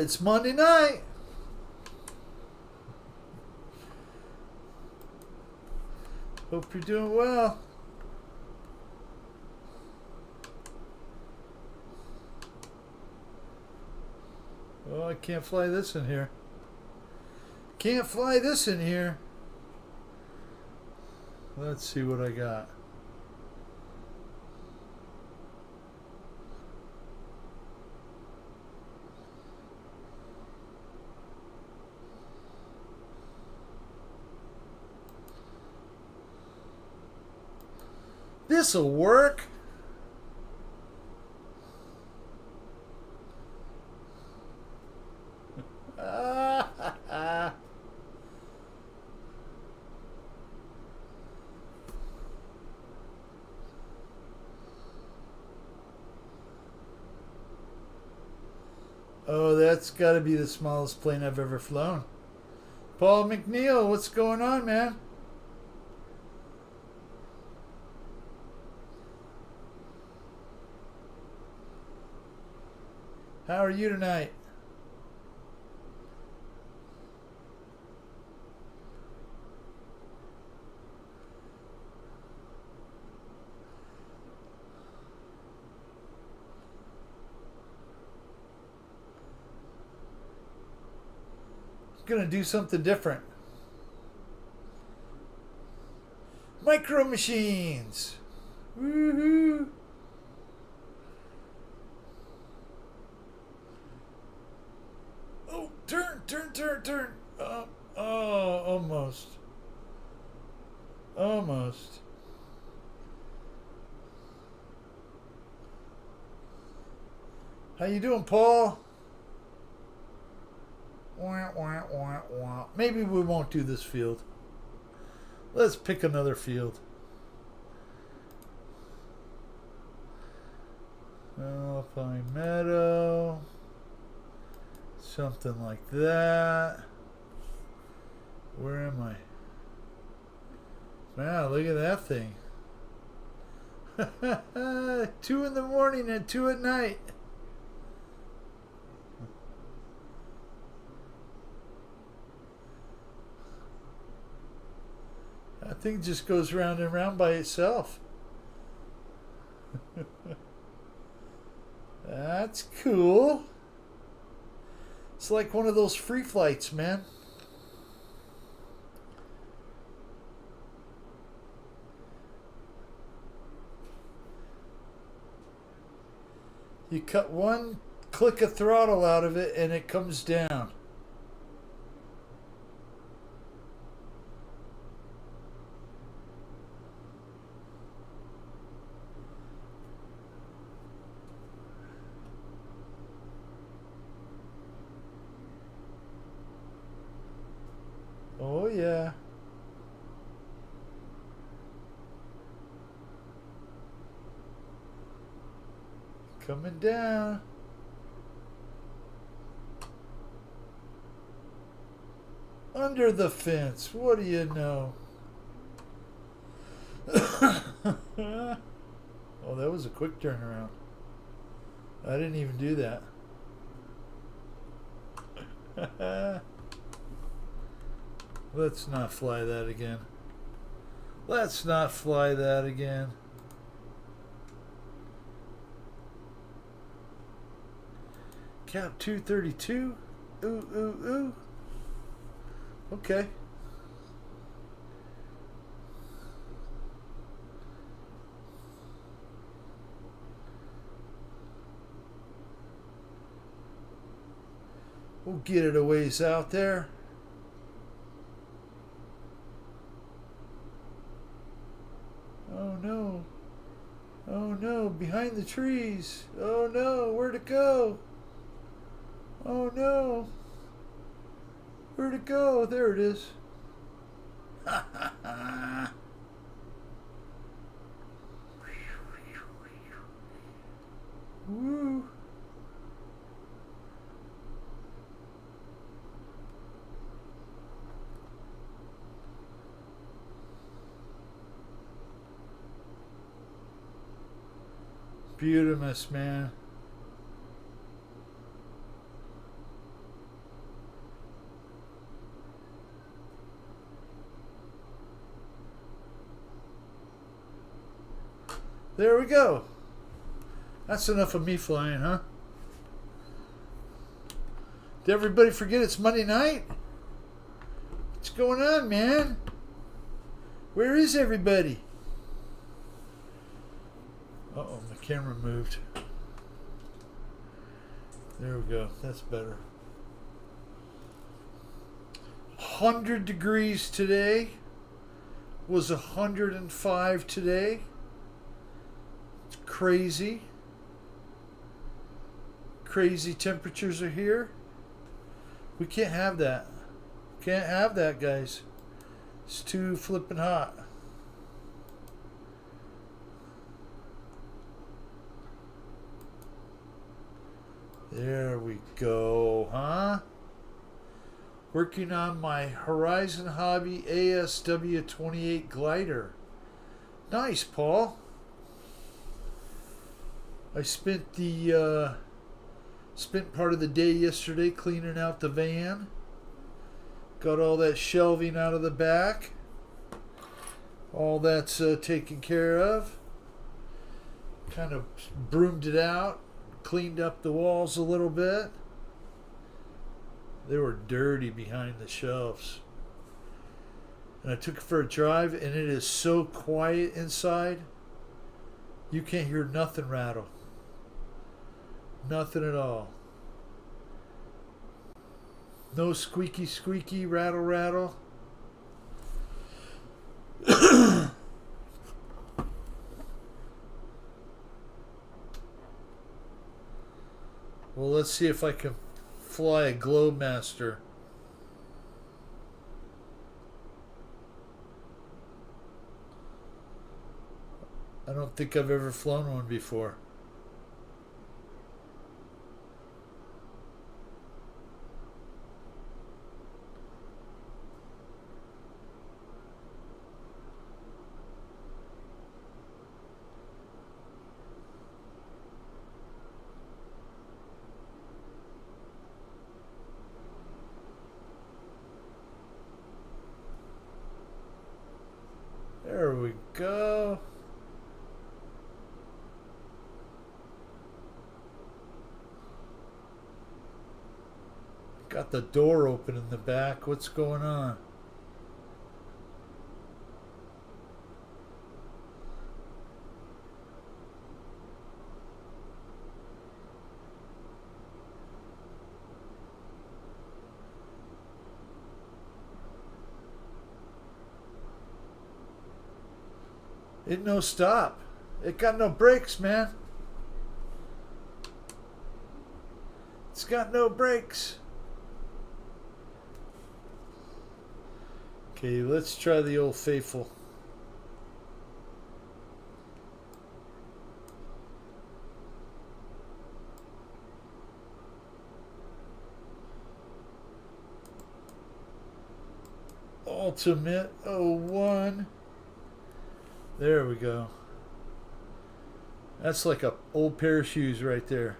It's Monday night. Hope you're doing well. Oh, I can't fly this in here. Can't fly this in here. Let's see what I got. This'll work. Oh, that's got to be the smallest plane I've ever flown. Paul McNeil, what's going on, man? How are you tonight? Gonna do something different. Micro Machines. Woohoo! Oh, turn. Oh, almost. Almost. How you doing, Paul? Wah, wah, wah, wah. Maybe we won't do this field. Let's pick another field. Alpine Meadow. Something like that. Where am I? Wow, look at that thing. 2 in the morning and 2 at night. That thing just goes round and round by itself. That's cool. It's like one of those free flights, man. You cut one click of throttle out of it and it comes down. Oh, yeah. Coming down. Under the fence. What do you know? Oh, that was a quick turnaround. I didn't even do that. Let's not fly that again. Let's not fly that again. Count 232. Ooh. Okay. We'll get it a ways out there. Oh no. Oh no, behind the trees. Oh no, where'd it go? Oh no. Where'd it go? There it is. Ha ha ha. Woo. Beautimous, man. There we go. That's enough of me flying, huh? Did everybody forget it's Monday night? What's going on, man? Where is everybody? Uh-oh, my camera moved. There we go. That's better. 100 degrees today. Was 105 today. It's crazy. Crazy temperatures are here. We can't have that. Can't have that, guys. It's too flippin' hot. There we go, huh? Working on my Horizon Hobby ASW28 glider. Nice, Paul. I spent part of the day yesterday cleaning out the van. Got all that shelving out of the back. All that's taken care of. Kind of broomed it out. Cleaned up the walls a little bit. They were dirty behind the shelves. And I took it for a drive, and it is so quiet inside. You can't hear nothing rattle. Nothing at all. No squeaky, squeaky, rattle, rattle. Well, let's see if I can fly a Globemaster. I don't think I've ever flown one before. There we go. Got the door open in the back. What's going on? It no stop. It got no brakes, man. It's got no brakes. Okay, let's try the Old Faithful. Ultimate 01. There we go. That's like an old pair of shoes right there.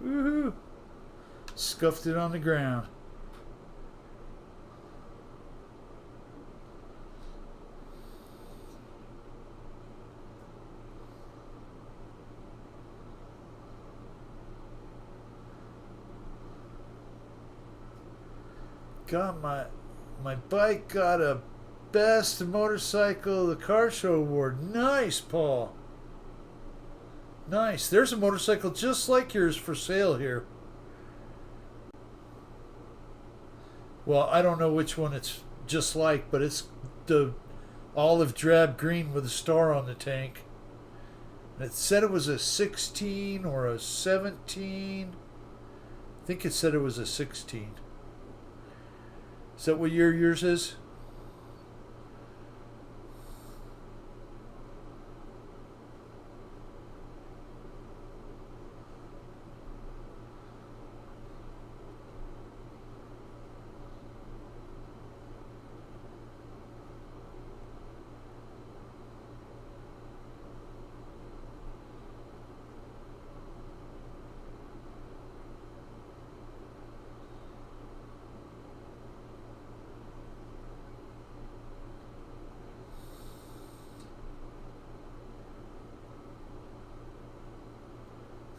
Woohoo! Scuffed it on the ground. Got my bike got a best motorcycle of the car show award. Nice, Paul. Nice. There's a motorcycle just like yours for sale here. Well, I don't know which one it's just like, but it's the olive drab green with a star on the tank. And it said it was a 16 or a 17. I think it said it was a 16. Is that what year yours is?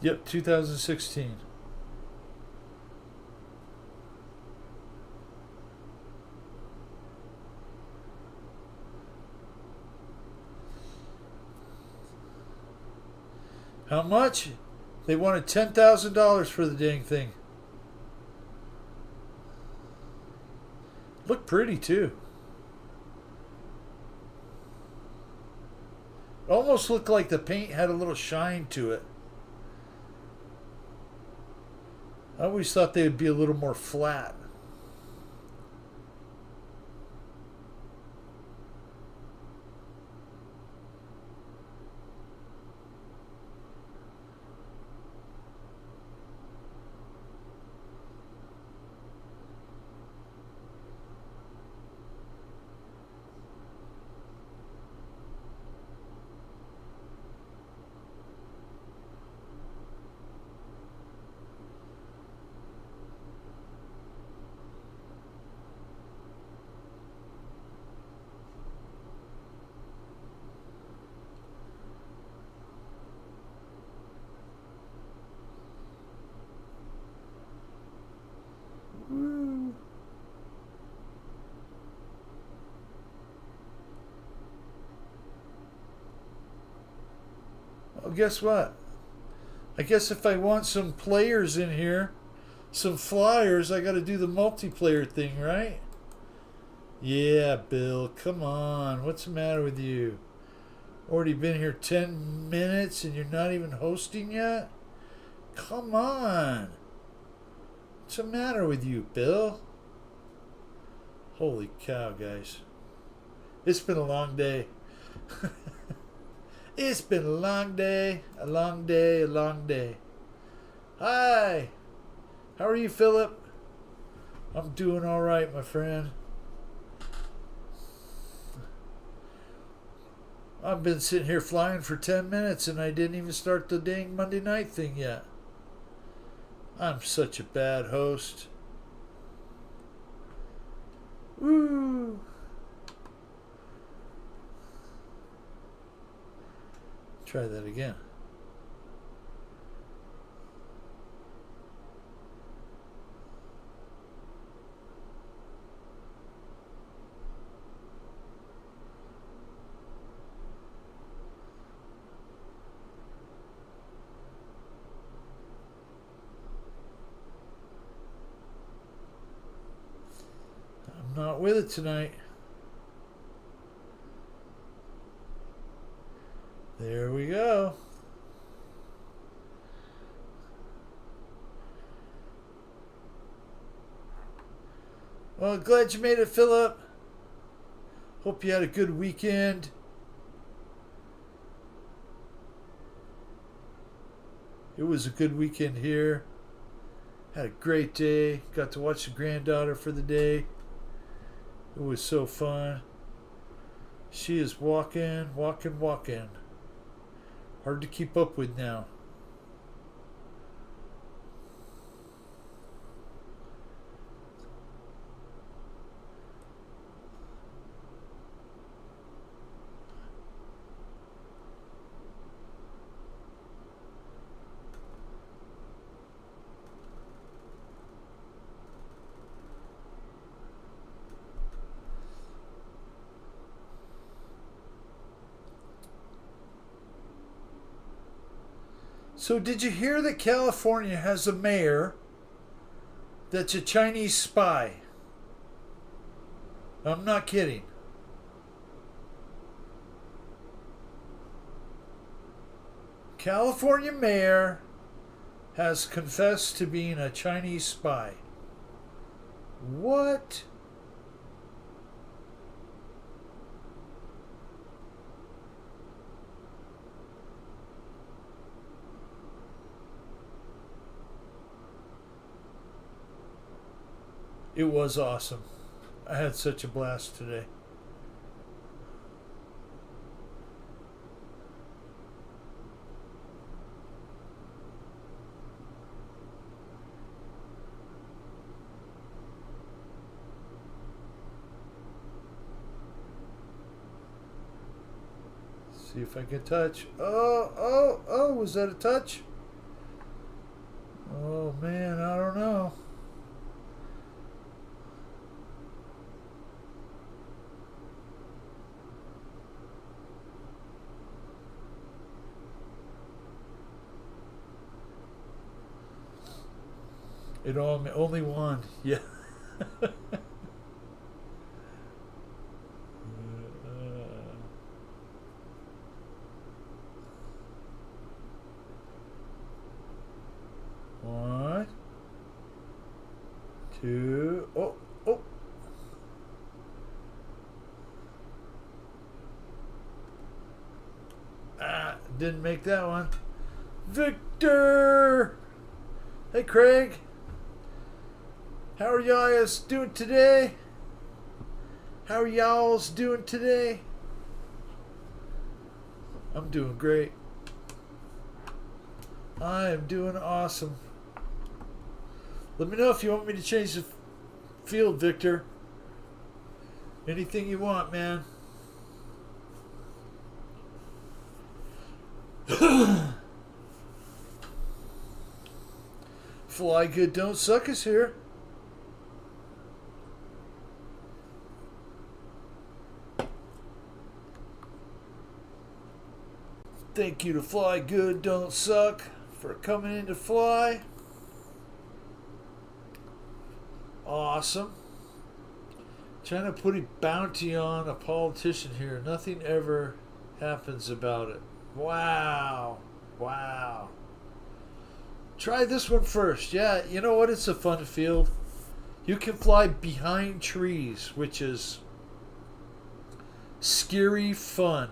Yep, 2016. How much? They wanted $10,000 for the dang thing. Looked pretty too. It almost looked like the paint had a little shine to it. I always thought they would be a little more flat. Woo. Well, guess what? I guess if I want some players in here, some flyers, I got to do the multiplayer thing, right? Yeah, Bill, come on. What's the matter with you? Already been here 10 minutes and you're not even hosting yet? Come on. What's the matter with you, Bill? Holy cow, guys. It's been a long day. It's been a long day, a long day, a long day. Hi. How are you, Philip? I'm doing all right, my friend. I've been sitting here flying for 10 minutes and I didn't even start the dang Monday night thing yet. I'm such a bad host. Woo! Try that again. I'm not with it tonight. There we go. Well, glad you made it, Philip. Hope you had a good weekend. It was a good weekend here. Had a great day. Got to watch the granddaughter for the day. It was so fun. She is walking. Hard to keep up with now. So, did you hear that California has a mayor that's a Chinese spy? I'm not kidding. California mayor has confessed to being a Chinese spy. What? It was awesome. I had such a blast today. See if I can touch. Oh, was that a touch? Oh man, I don't know. It only one. Yeah. One, two. Oh, oh. Ah, didn't make that one. Victor! Hey, Craig. How are y'all doing today? How are y'all's doing today? I'm doing great. I am doing awesome. Let me know if you want me to change the field, Victor. Anything you want, man. Fly good, don't suck us here. Thank you to Fly Good, Don't Suck for coming in to fly. Awesome. Trying to put a bounty on a politician here. Nothing ever happens about it. Wow. Wow. Try this one first. Yeah, you know what? It's a fun field. You can fly behind trees, which is scary fun.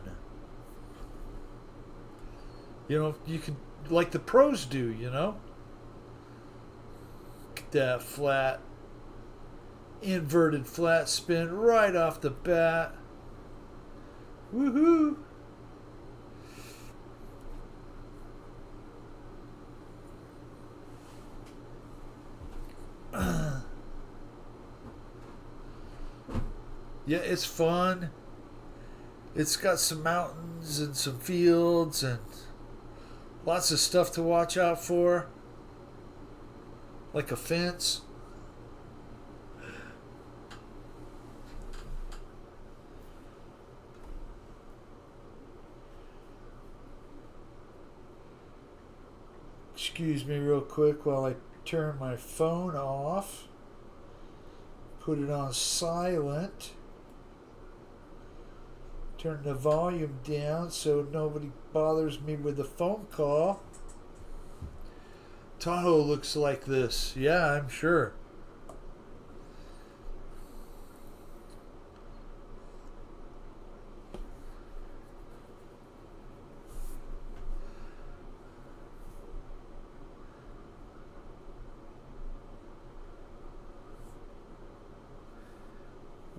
You know, you can, like the pros do, you know? Get that flat, inverted flat spin right off the bat. Woohoo! Yeah, it's fun. It's got some mountains and some fields and lots of stuff to watch out for. Like a fence. Excuse me real quick while I turn my phone off. Put it on silent. Turn the volume down so nobody bothers me with the phone call. Tahoe looks like this. Yeah, I'm sure.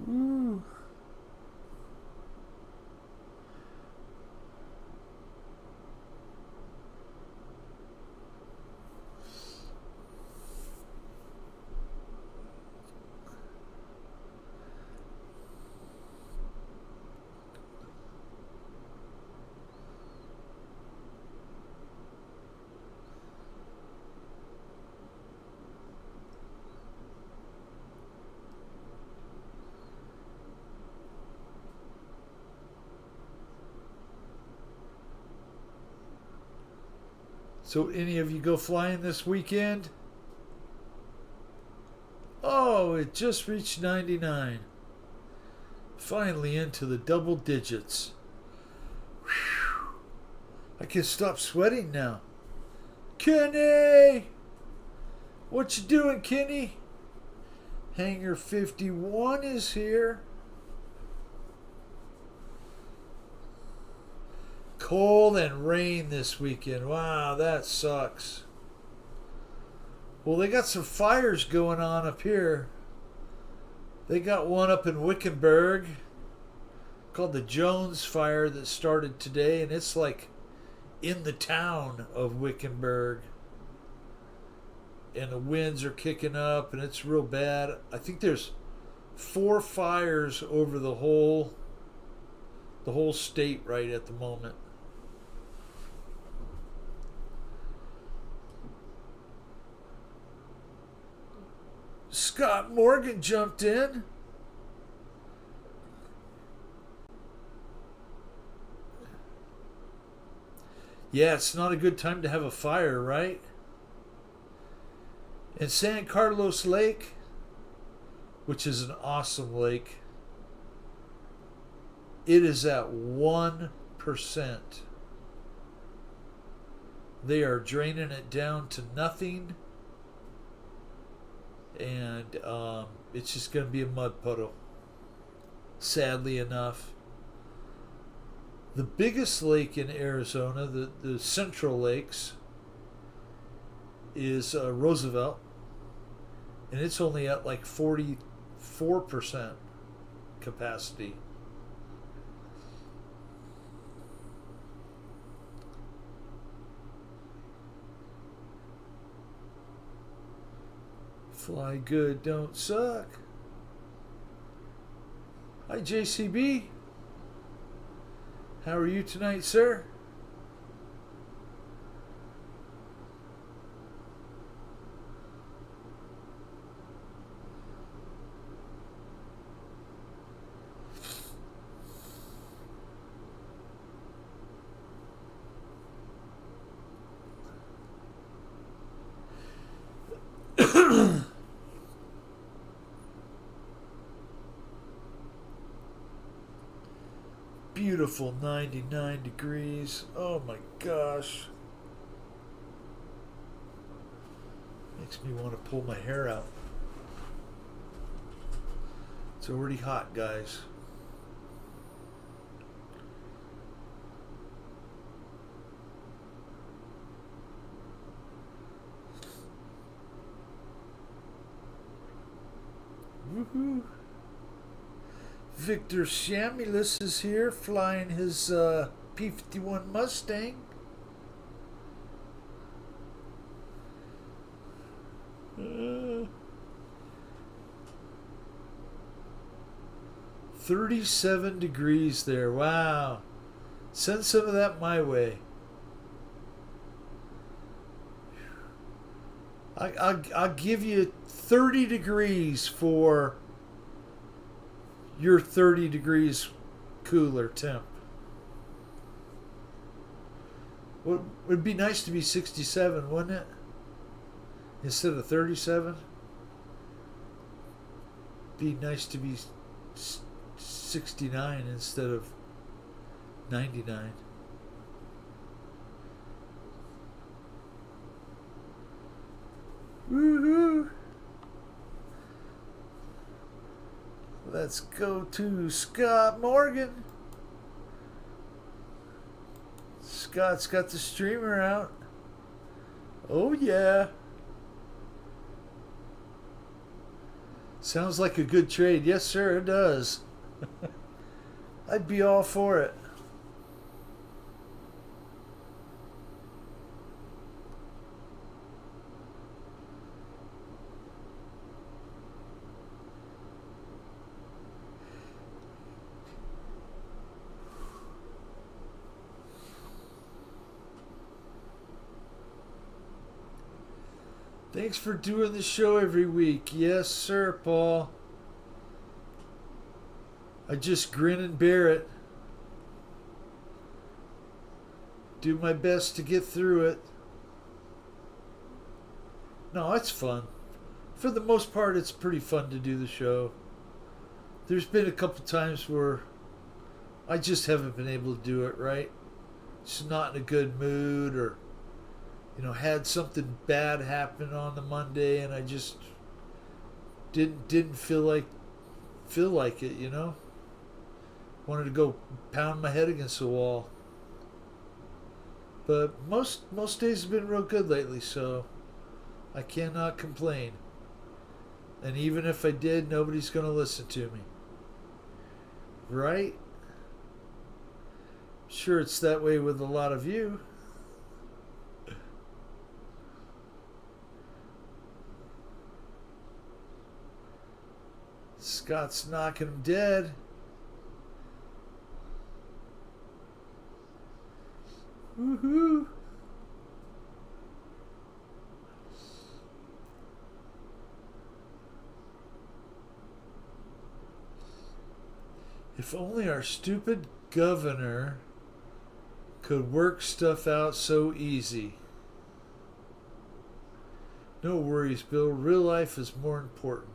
Ooh. So, any of you go flying this weekend? Oh, it just reached 99. Finally into the double digits. Whew. I can stop sweating now. Kenny! What you doing, Kenny? Hangar 51 is here. Cold and rain this weekend. Wow, that sucks. Well, they got some fires going on up here. They got one up in Wickenburg called the Jones Fire that started today, and it's like in the town of Wickenburg. And the winds are kicking up, and it's real bad. I think there's 4 fires over the whole state right at the moment. Scott Morgan jumped in. Yeah, it's not a good time to have a fire, right? In San Carlos Lake, which is an awesome lake, it is at 1%. They are draining it down to nothing, and it's just going to be a mud puddle, sadly enough. The biggest lake in Arizona, the Central Lakes, is Roosevelt, and it's only at like 44% capacity. Fly good, don't suck. Hi, JCB. How are you tonight, sir? Beautiful 99 degrees. Oh my gosh. Makes me want to pull my hair out. It's already hot, guys. Woohoo! Victor Shamulus is here flying his P-51 Mustang. 37 degrees there. Wow. Send some of that my way. I'll give you 30 degrees for your 30 degrees cooler temp. Would be nice to be 67, wouldn't it? Instead of 37. Be nice to be 69 instead of 99. Woohoo! Let's go to Scott Morgan. Scott's got the streamer out. Oh yeah. Sounds like a good trade. Yes, sir, it does. I'd be all for it. Thanks for doing the show every week. Yes, sir, Paul. I just grin and bear it. Do my best to get through it. No, it's fun. For the most part, it's pretty fun to do the show. There's been a couple times where I just haven't been able to do it right. Just not in a good mood, or had something bad happen on the Monday, and I just didn't feel like it. Wanted to go pound my head against the wall. But most days have been real good lately, so I cannot complain. And even if I did, nobody's going to listen to me. Right? Sure, it's that way with a lot of you. Scott's knocking him dead. Woohoo! If only our stupid governor could work stuff out so easy. No worries, Bill. Real life is more important.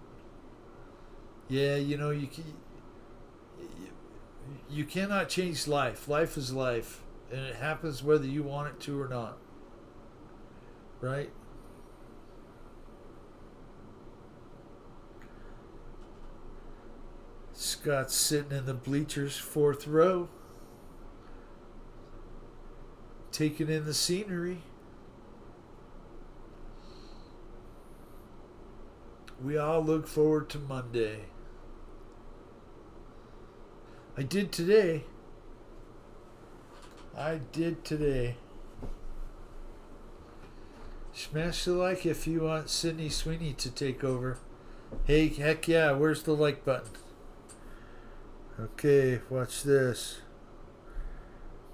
Yeah, you cannot change life. Life is life, and it happens whether you want it to or not. Right? Scott's sitting in the bleachers, fourth row, taking in the scenery. We all look forward to Monday. I did today. Smash the like if you want Sydney Sweeney to take over. Hey, heck yeah, where's the like button? Okay, watch this.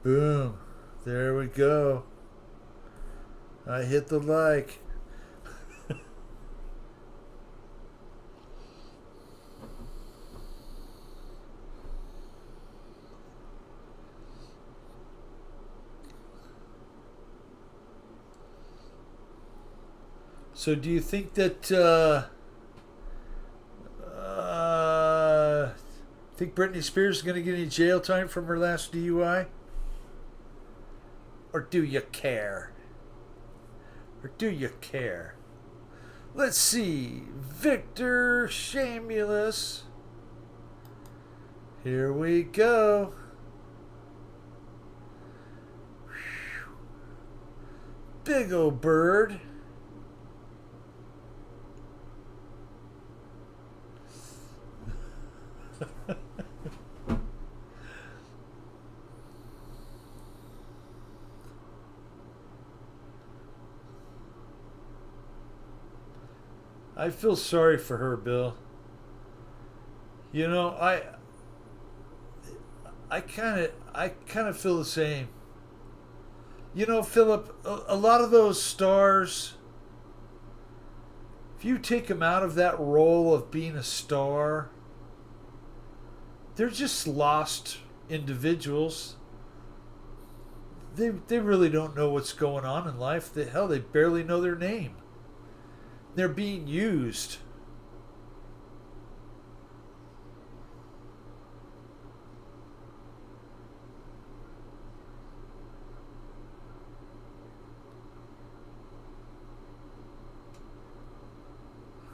Boom. There we go. I hit the like. So do you think that think Britney Spears is going to get any jail time from her last DUI? Or do you care? Let's see. Victor Shamulus. Here we go. Big old bird. I feel sorry for her, Bill. You know, I kind of feel the same. You know, Philip, a lot of those stars, if you take them out of that role of being a star, they're just lost individuals. They really don't know what's going on in life. They barely know their name. They're being used.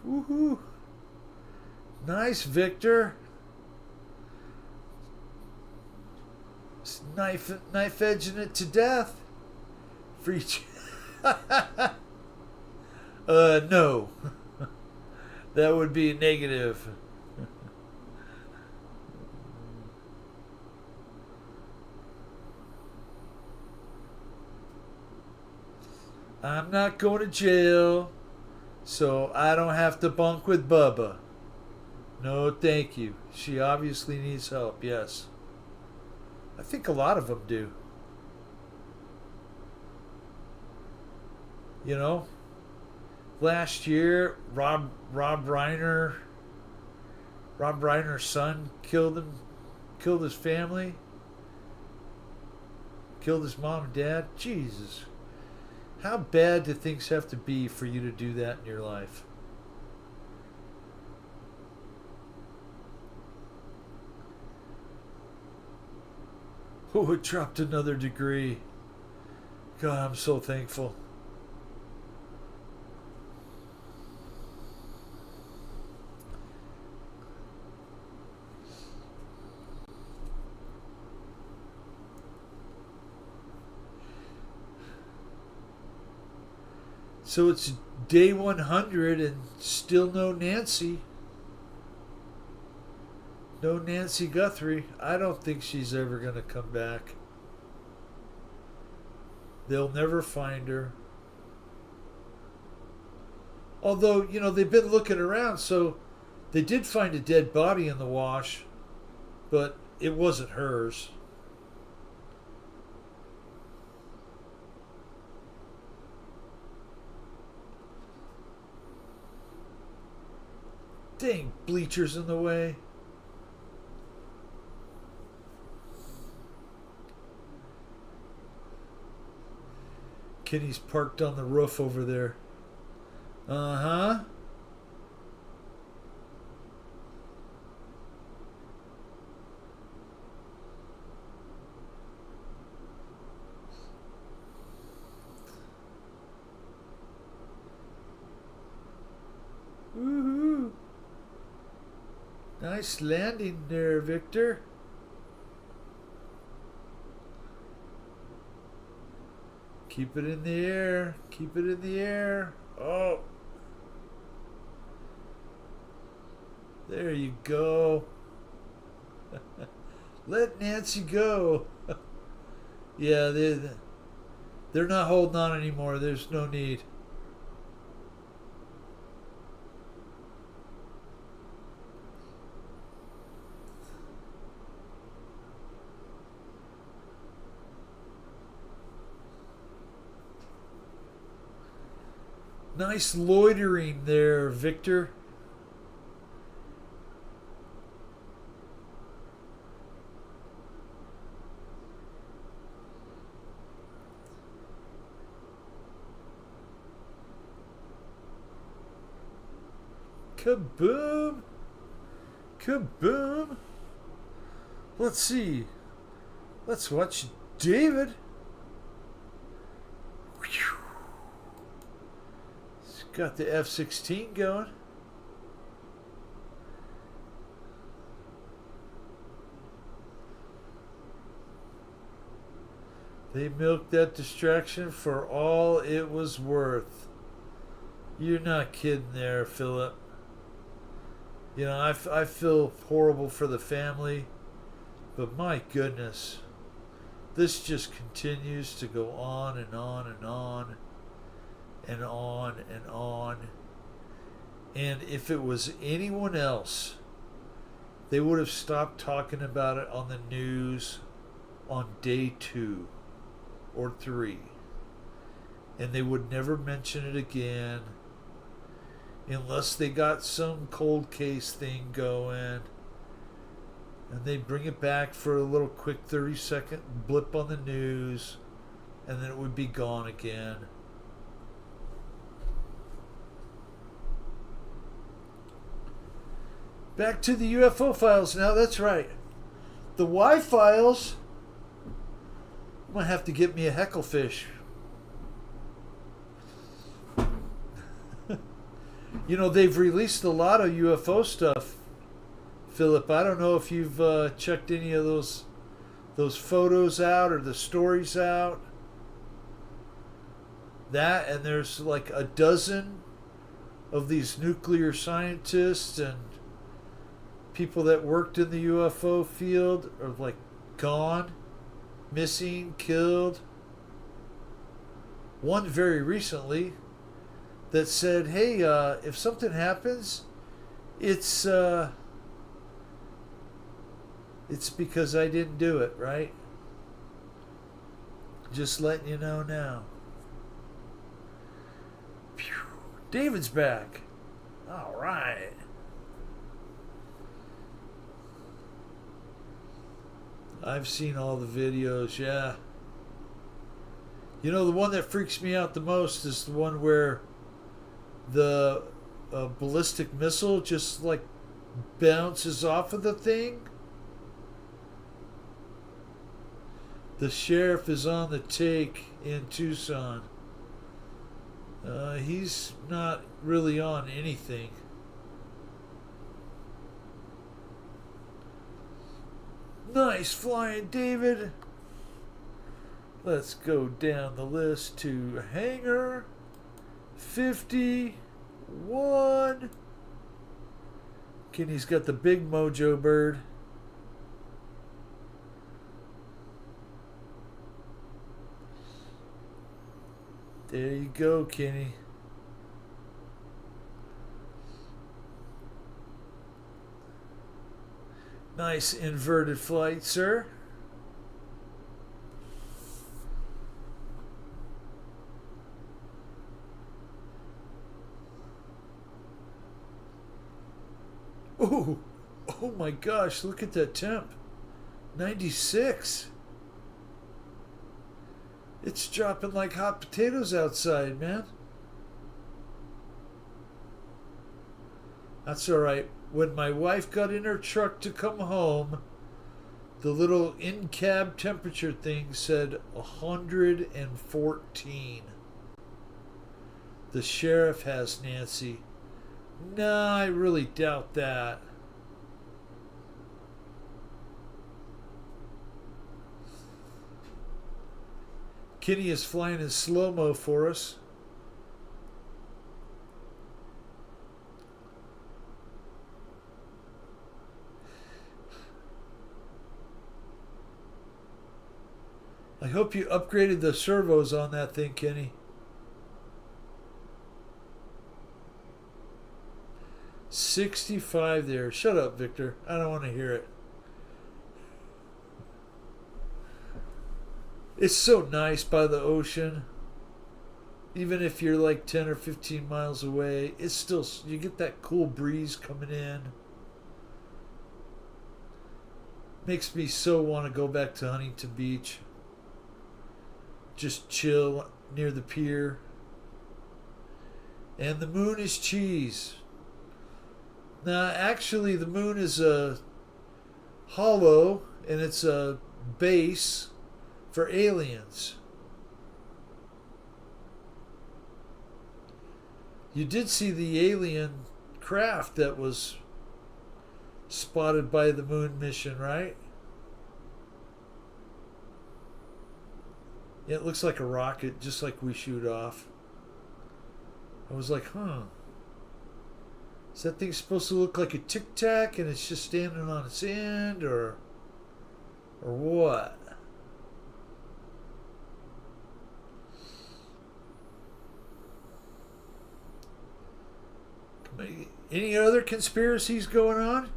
Woohoo! Nice, Victor. Knife edging it to death. Free. No. That would be negative. I'm not going to jail, so I don't have to bunk with Bubba. No, thank you. She obviously needs help, yes. I think a lot of them do. You know? Last year, Rob Reiner's son killed his family, killed his mom and dad. Jesus, how bad do things have to be for you to do that in your life? Oh, it dropped another degree. God, I'm so thankful. So it's day 100 and still no Nancy. No Nancy Guthrie. I don't think she's ever going to come back. They'll never find her. Although, you know, they've been looking around, so they did find a dead body in the wash, but it wasn't hers. Dang, bleachers in the way. Kenny's parked on the roof over there. Uh-huh. Woohoo! Nice landing there, Victor. Keep it in the air. Keep it in the air. Oh. There you go. Let Nancy go. Yeah, they're not holding on anymore. There's no need. Nice loitering there, Victor. Kaboom! Kaboom! Let's see. Let's watch David. He's got the F-16 going. They milked that distraction for all it was worth. You're not kidding there, Philip. You know, I feel horrible for the family, but my goodness, this just continues to go on and on and on and on and on. And if it was anyone else, they would have stopped talking about it on the news on day 2 or 3. And they would never mention it again unless they got some cold case thing going. And they bring it back for a little quick 30-second blip on the news, and then it would be gone again. Back to the UFO files now. That's right. The Y files. I'm going to have to get me a hecklefish. You know, they've released a lot of UFO stuff, Philip. I don't know if you've checked any of those photos out or the stories out. That, and there's like a dozen of these nuclear scientists and people that worked in the UFO field are like gone, missing, killed. One very recently that said, hey, if something happens, it's because I didn't do it, right? Just letting you know now. Phew. David's back. All right. I've seen all the videos, yeah. You know, the one that freaks me out the most is the one where the ballistic missile just like bounces off of the thing. The sheriff is on the take in Tucson. He's not really on anything. Nice flying, David. Let's go down the list to Hangar 51. Kenny's got the big mojo bird. There you go, Kenny. Nice inverted flight, sir. Oh, oh my gosh, look at that temp. 96. It's dropping like hot potatoes outside, man. That's all right. When my wife got in her truck to come home, the little in-cab temperature thing said 114. The sheriff has Nancy. Nah, I really doubt that. Kenny is flying in slow-mo for us. I hope you upgraded the servos on that thing, Kenny. 65 there. Shut up, Victor. I don't want to hear it. It's so nice by the ocean. Even if you're like 10 or 15 miles away, it's still, you get that cool breeze coming in. Makes me so want to go back to Huntington Beach. Just chill near the pier. And the moon is cheese. Now, actually, the moon is a hollow, and it's a base for aliens. You did see the alien craft that was spotted by the moon mission, right? Yeah, it looks like a rocket, just like we shoot off. I was like, huh. Is that thing supposed to look like a Tic Tac and it's just standing on its end, or what? Any other conspiracies going on?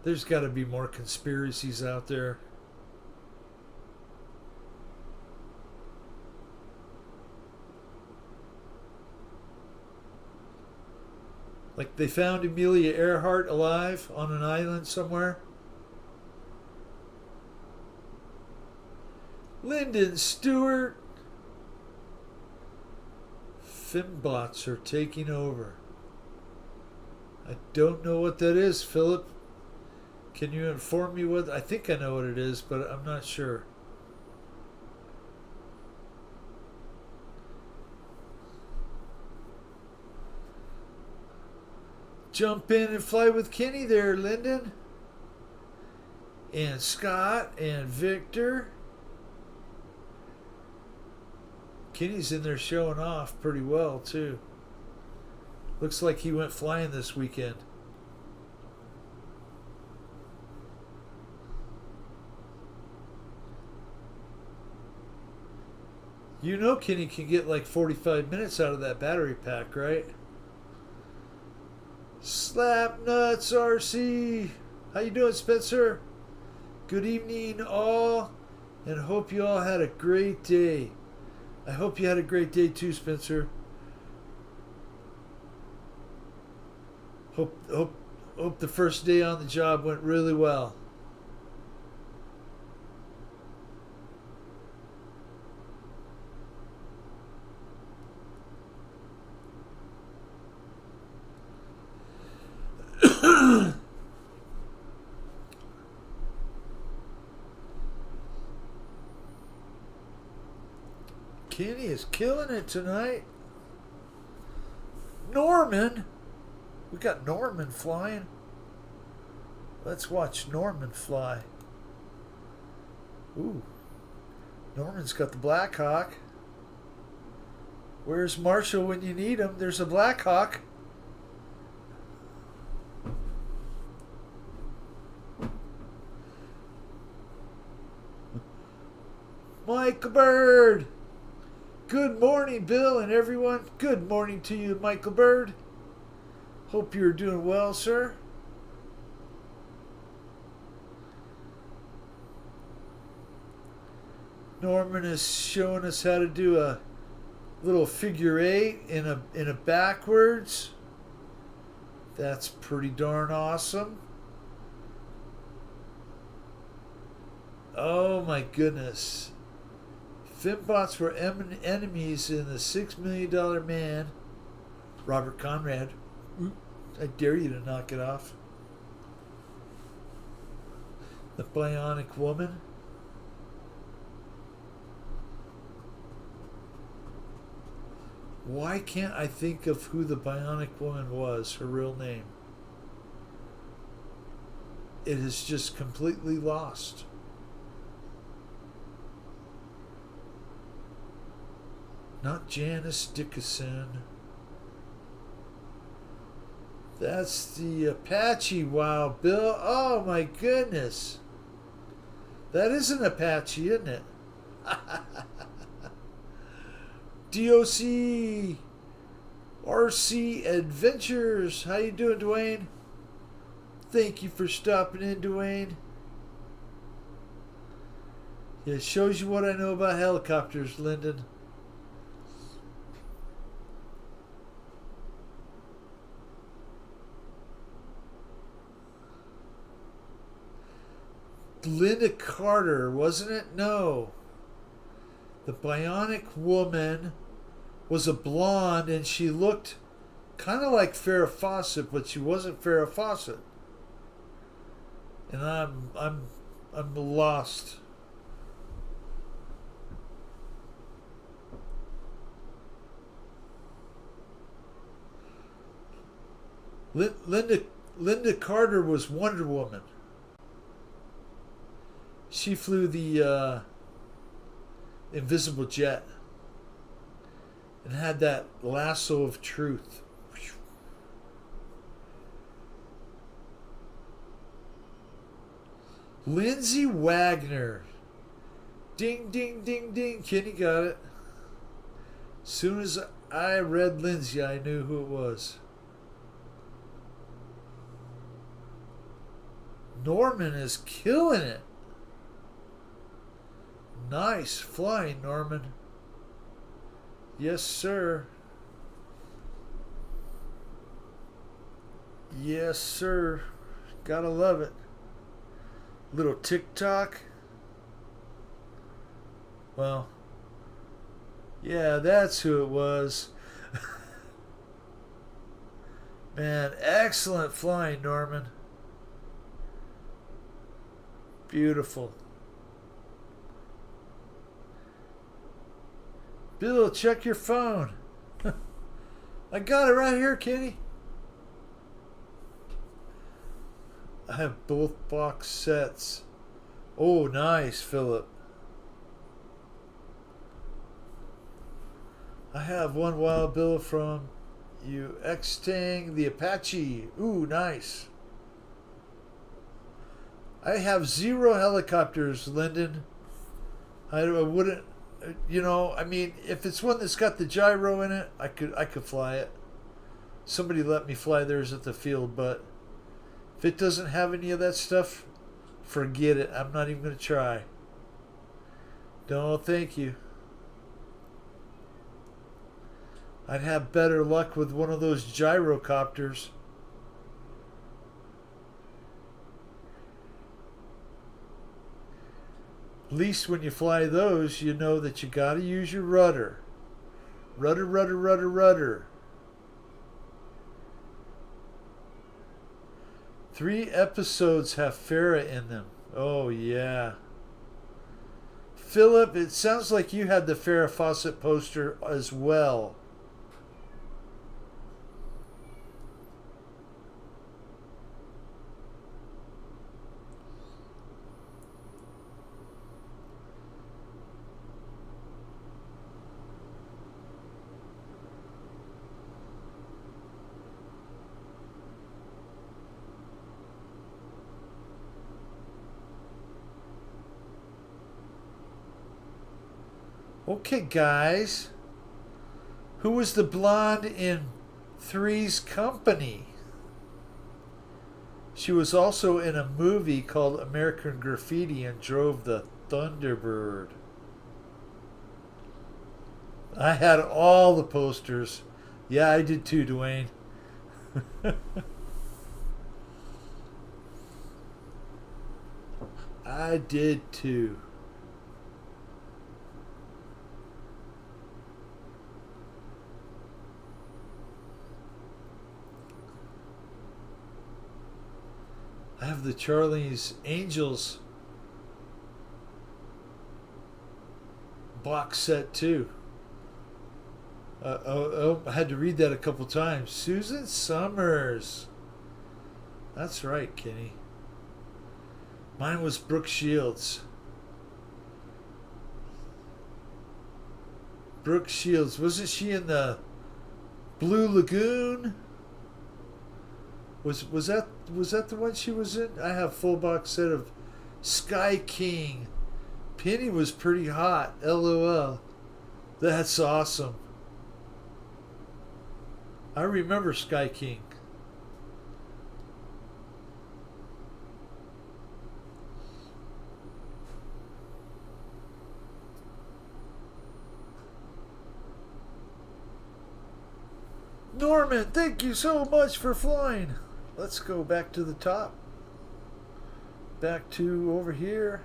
There's got to be more conspiracies out there. Like they found Amelia Earhart alive on an island somewhere. Lyndon Stewart. Fembots are taking over. I don't know what that is, Philip. Can you inform me what? I think I know what it is, but I'm not sure. Jump in and fly with Kenny there, Lyndon. And Scott and Victor. Kenny's in there showing off pretty well, too. Looks like he went flying this weekend. You know Kenny can get like 45 minutes out of that battery pack, right? Slap nuts, RC. How you doing, Spencer? Good evening, all, and hope you all had a great day. I hope you had a great day too, Spencer. Hope the first day on the job went really well. Kenny is killing it tonight. Norman. We got Norman flying. Let's watch Norman fly. Ooh. Norman's got the Black Hawk. Where's Marshall when you need him? There's a Black Hawk. Michael Bird. Good morning, Bill and everyone. Good morning to you, Michael Bird. Hope you're doing well, sir. Norman is showing us how to do a little figure eight in a backwards. That's pretty darn awesome. Oh my goodness. Finbots were enemies in the $6 Million Man. Robert Conrad. I dare you to knock it off. The Bionic Woman. Why can't I think of who the Bionic Woman was, her real name? It is just completely lost. Not Janice Dickinson. That's the Apache. Wow, Bill. Oh my goodness. That is an Apache, isn't it? DOC RC Adventures. How you doing, Dwayne? Thank you for stopping in, Dwayne. It shows you what I know about helicopters, Lyndon. Linda Carter, wasn't it? No. The Bionic Woman was a blonde and she looked kind of like Farrah Fawcett, but she wasn't Farrah Fawcett. And I'm lost. Linda Carter was Wonder Woman. She flew the invisible jet and had that lasso of truth. Lindsay Wagner. Ding, ding, ding, ding. Kenny got it. As soon as I read Lindsay, I knew who it was. Norman is killing it. Nice flying, Norman. Yes, sir. Yes, sir. Gotta love it. Little TikTok. Well, yeah, that's who it was. Man, excellent flying, Norman. Beautiful. Bill, check your phone. I got it right here, Kenny. I have both box sets. Oh, nice, Philip. I have one Wild Bill from you, X-Tang, the Apache. Ooh, nice. I have 0 helicopters, Lyndon. I wouldn't, you know, I mean, if it's one that's got the gyro in it, I could fly it. Somebody let me fly theirs at the field, but if it doesn't have any of that stuff, forget it. I'm not even going to try. No, thank you. I'd have better luck with one of those gyrocopters. At least when you fly those, you know that you got to use your rudder. Rudder, rudder, rudder, rudder. 3 episodes have Farrah in them. Oh, yeah. Philip, it sounds like you had the Farrah Fawcett poster as well. Okay, guys. Who was the blonde in Three's Company? She was also in a movie called American Graffiti and drove the Thunderbird. I had all the posters. Yeah, I did too, Dwayne. I did too. I have the Charlie's Angels box set too. I had to read that a couple times. Susan Summers. That's right, Kenny. Mine was Brooke Shields. Brooke Shields. Wasn't she in the Blue Lagoon? Was that the one she was in? I have full box set of Sky King. Penny was pretty hot. LOL. That's awesome. I remember Sky King. Norman, thank you so much for flying. Let's go back to the top. Back to over here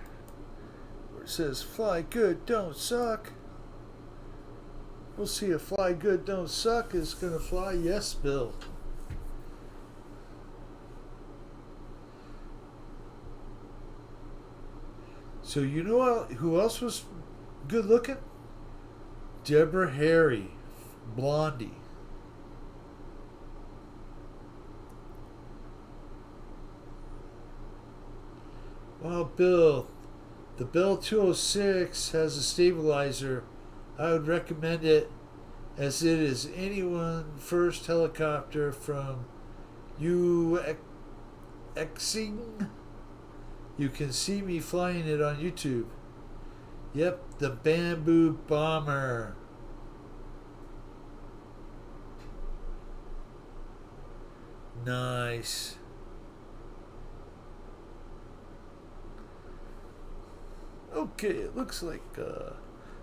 where it says fly good, don't suck. We'll see if fly good, don't suck is going to fly. Yes, Bill. So you know who else was good looking? Deborah Harry, Blondie. Well, Bill, the Bell 206 has a stabilizer. I would recommend it as it is anyone first helicopter from UXing. You can see me flying it on YouTube. Yep, the Bamboo Bomber. Nice. Okay, it looks like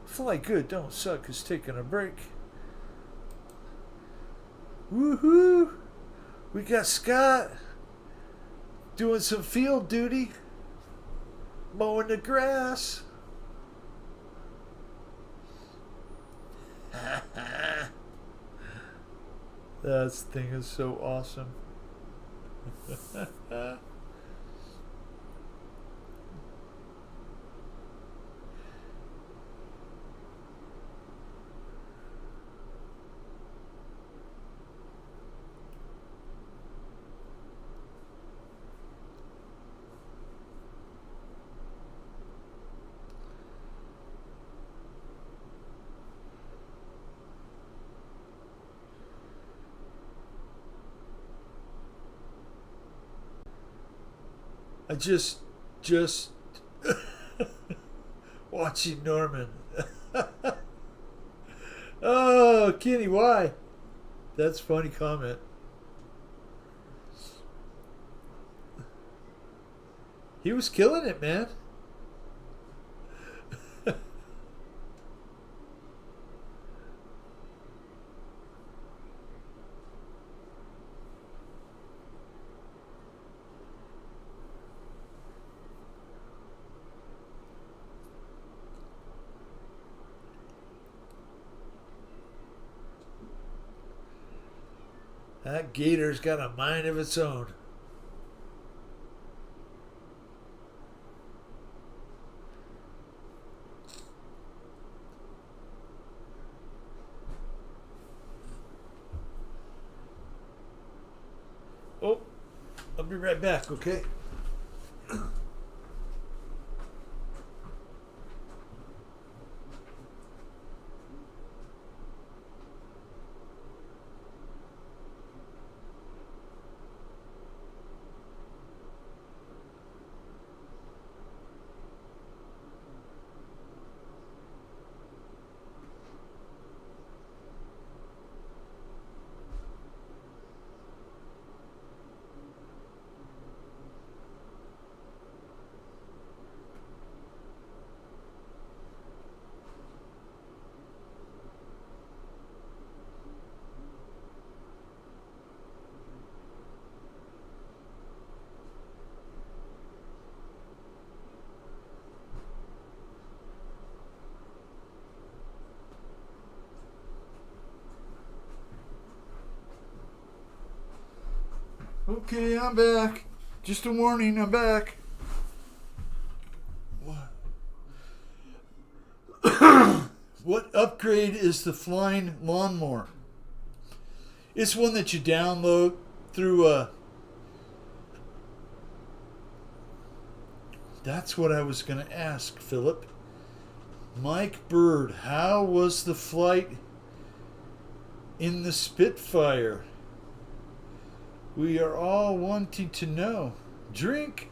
Fly Good Don't Suck is taking a break. Woohoo! We got Scott doing some field duty, mowing the grass. That thing is so awesome. I just watching Norman. Oh, Kenny, why? That's a funny comment. He was killing it, man. That gator's got a mind of its own. Oh, I'll be right back, okay? Okay, I'm back. Just a warning, I'm back. What upgrade is the flying lawnmower? It's one that you download through That's what I was going to ask, Philip. Mike Bird, how was the flight in the Spitfire? We are all wanting to know. Drink.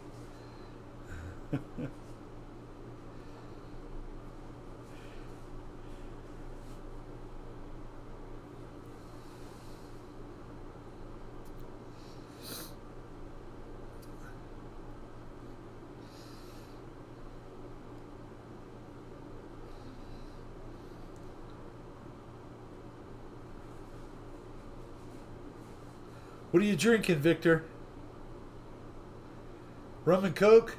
What are you drinking, Victor? Rum and Coke?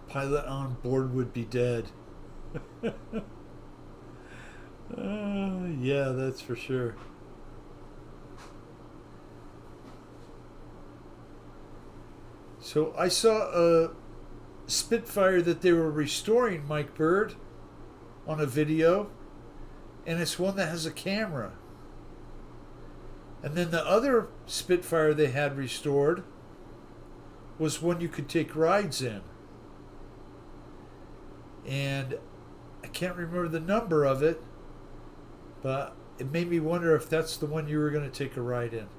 Pilot on board would be dead. Yeah, that's for sure. So I saw a Spitfire that they were restoring, Mike Bird, on a video, and it's one that has a camera. And then the other Spitfire they had restored was one you could take rides in. And I can't remember the number of it, but it made me wonder if that's the one you were going to take a ride in.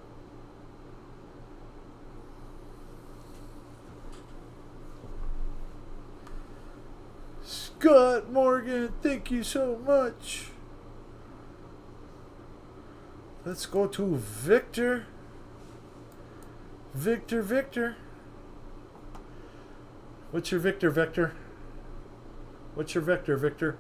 Scott Morgan, thank you so much. Let's go to Victor. Victor. What's your Victor, Victor? What's your vector, Victor?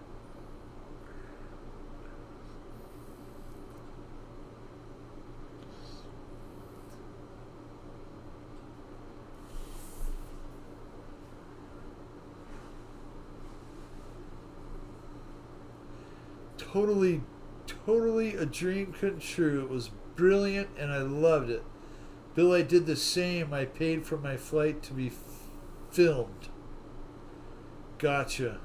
Totally a dream come true. It was brilliant and I loved it. Bill, I did the same. I paid for my flight to be filmed. Gotcha.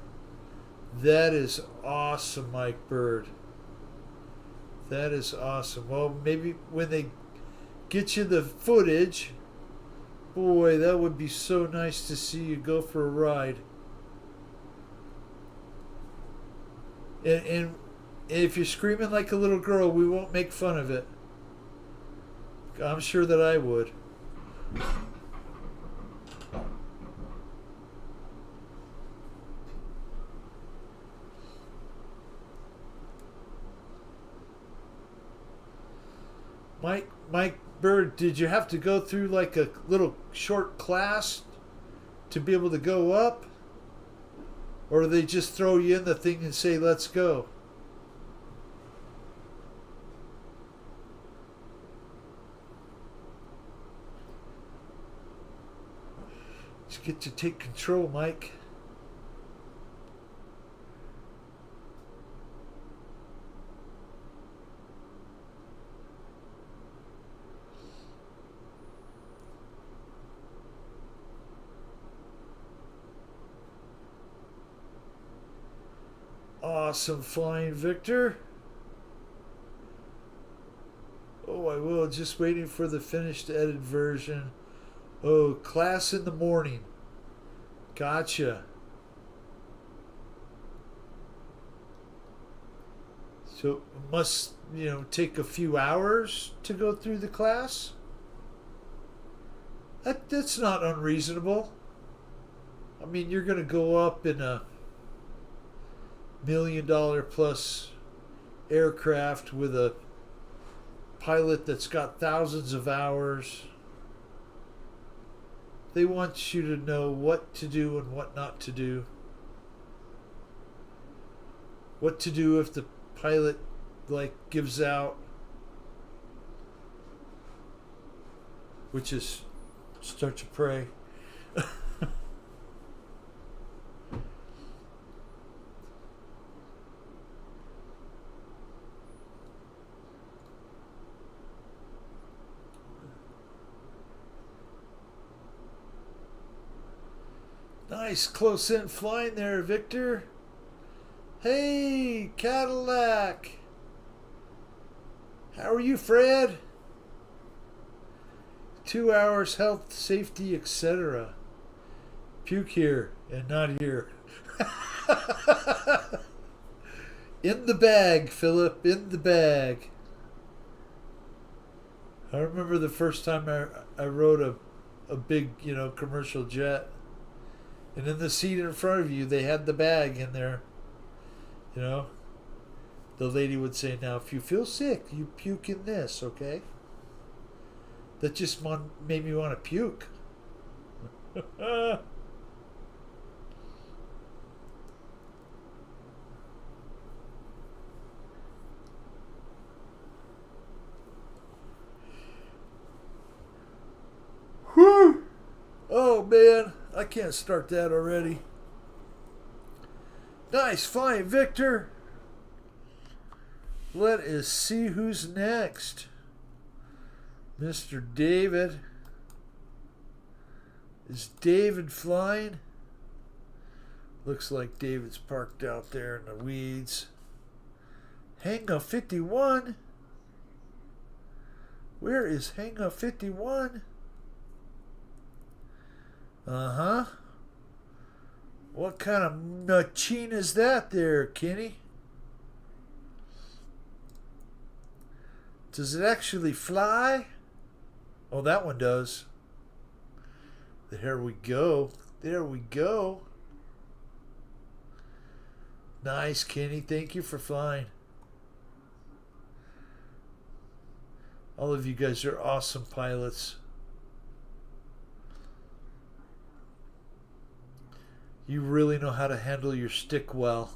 That is awesome, Mike Bird. That is awesome. Well, maybe when they get you the footage, boy, that would be so nice to see you go for a ride. And if you're screaming like a little girl, we won't make fun of it. I'm sure that I would. Mike Bird, did you have to go through like a little short class to be able to go up? Or do they just throw you in the thing and say, let's go? Just get to take control, Mike. Awesome flying, Victor. Oh, I will. Just waiting for the finished edited version. Oh, class in the morning. Gotcha. So it must, take a few hours to go through the class? That's not unreasonable. I mean, you're going to go up in a $1 million plus aircraft with a pilot that's got thousands of hours. They want you to know what to do and what not to do. What to do if the pilot gives out, which is start to pray. Nice close in flying there, Victor. Hey, Cadillac. How are you, Fred? 2 hours, health, safety, etc. Puke here and not here. In the bag, Philip, in the bag. I remember the first time I rode a big, commercial jet. And in the seat in front of you, they had the bag in there. The lady would say, now, if you feel sick, you puke in this, okay? That just made me want to puke. Whew! Oh, man. I can't start that already. Nice flying, Victor. Let us see who's next. Mr. David. Is David flying? Looks like David's parked out there in the weeds. Hang-Up 51? Where is Hang-Up 51? Uh-huh. What kind of machine is that there, Kenny? Does it actually fly? Oh, that one does. There we go. There we go. Nice, Kenny. Thank you for flying. All of you guys are awesome pilots. You really know how to handle your stick well.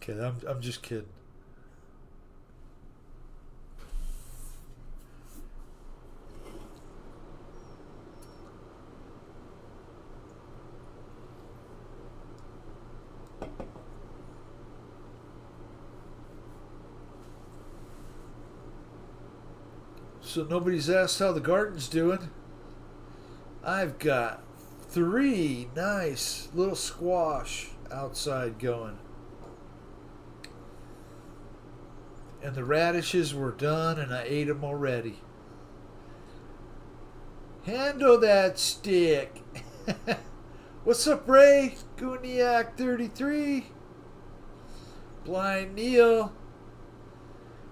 Okay, I'm just kidding. So nobody's asked how the garden's doing. I've got 3 nice little squash outside going. And the radishes were done and I ate them already. Handle that stick. What's up, Ray? Gooniac 33. Blind Neil.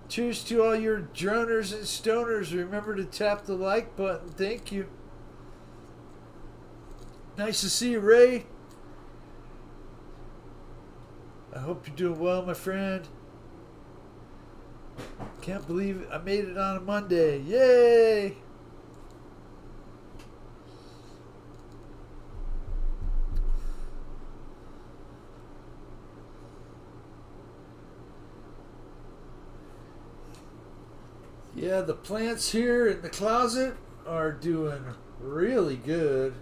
Cheers to all your droners and stoners. Remember to tap the like button. Thank you. Nice to see you, Ray. I hope you're doing well, my friend. Can't believe I made it on a Monday. Yay! Yeah, the plants here in the closet are doing really good.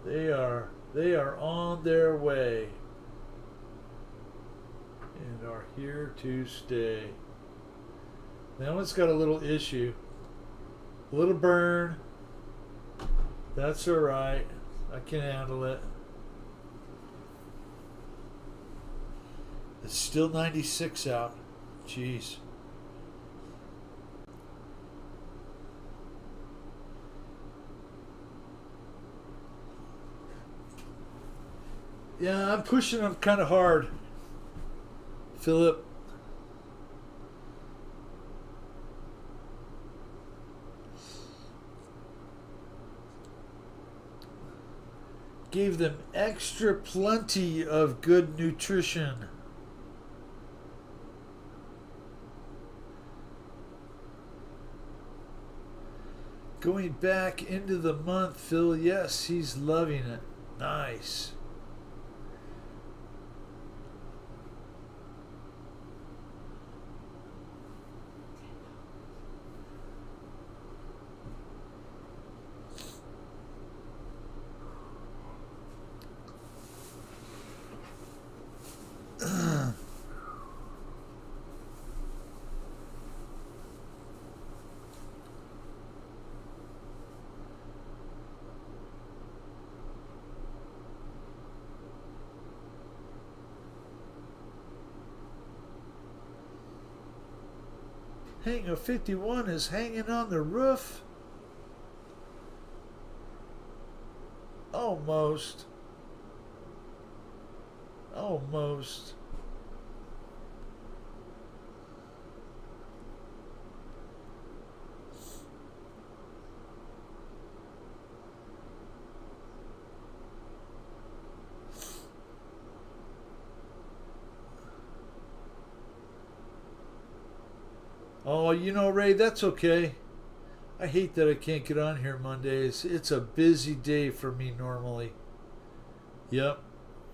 They are on their way and are here to stay. That one's got a little issue, a little burn. That's all right. I can handle it. It's still 96 out. Jeez. Yeah, I'm pushing them kind of hard, Philip. Gave them extra plenty of good nutrition. Going back into the month, Phil. Yes, he's loving it. Nice. Hangar 51 is hanging on the roof. Almost. Almost. Oh, you know, Ray, that's okay. I hate that I can't get on here Mondays. It's a busy day for me normally. Yep,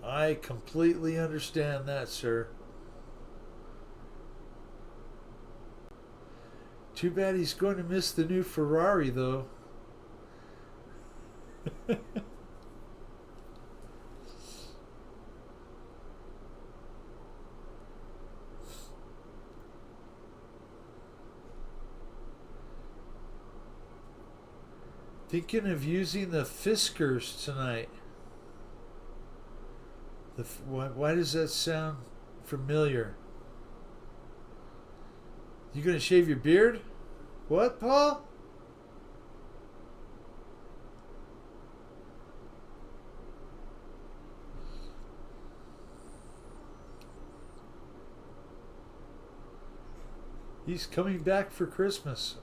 I completely understand that, sir. Too bad he's going to miss the new Ferrari, though. Thinking of using the Fiskars tonight. Why does that sound familiar? You gonna shave your beard? What, Paul? He's coming back for Christmas.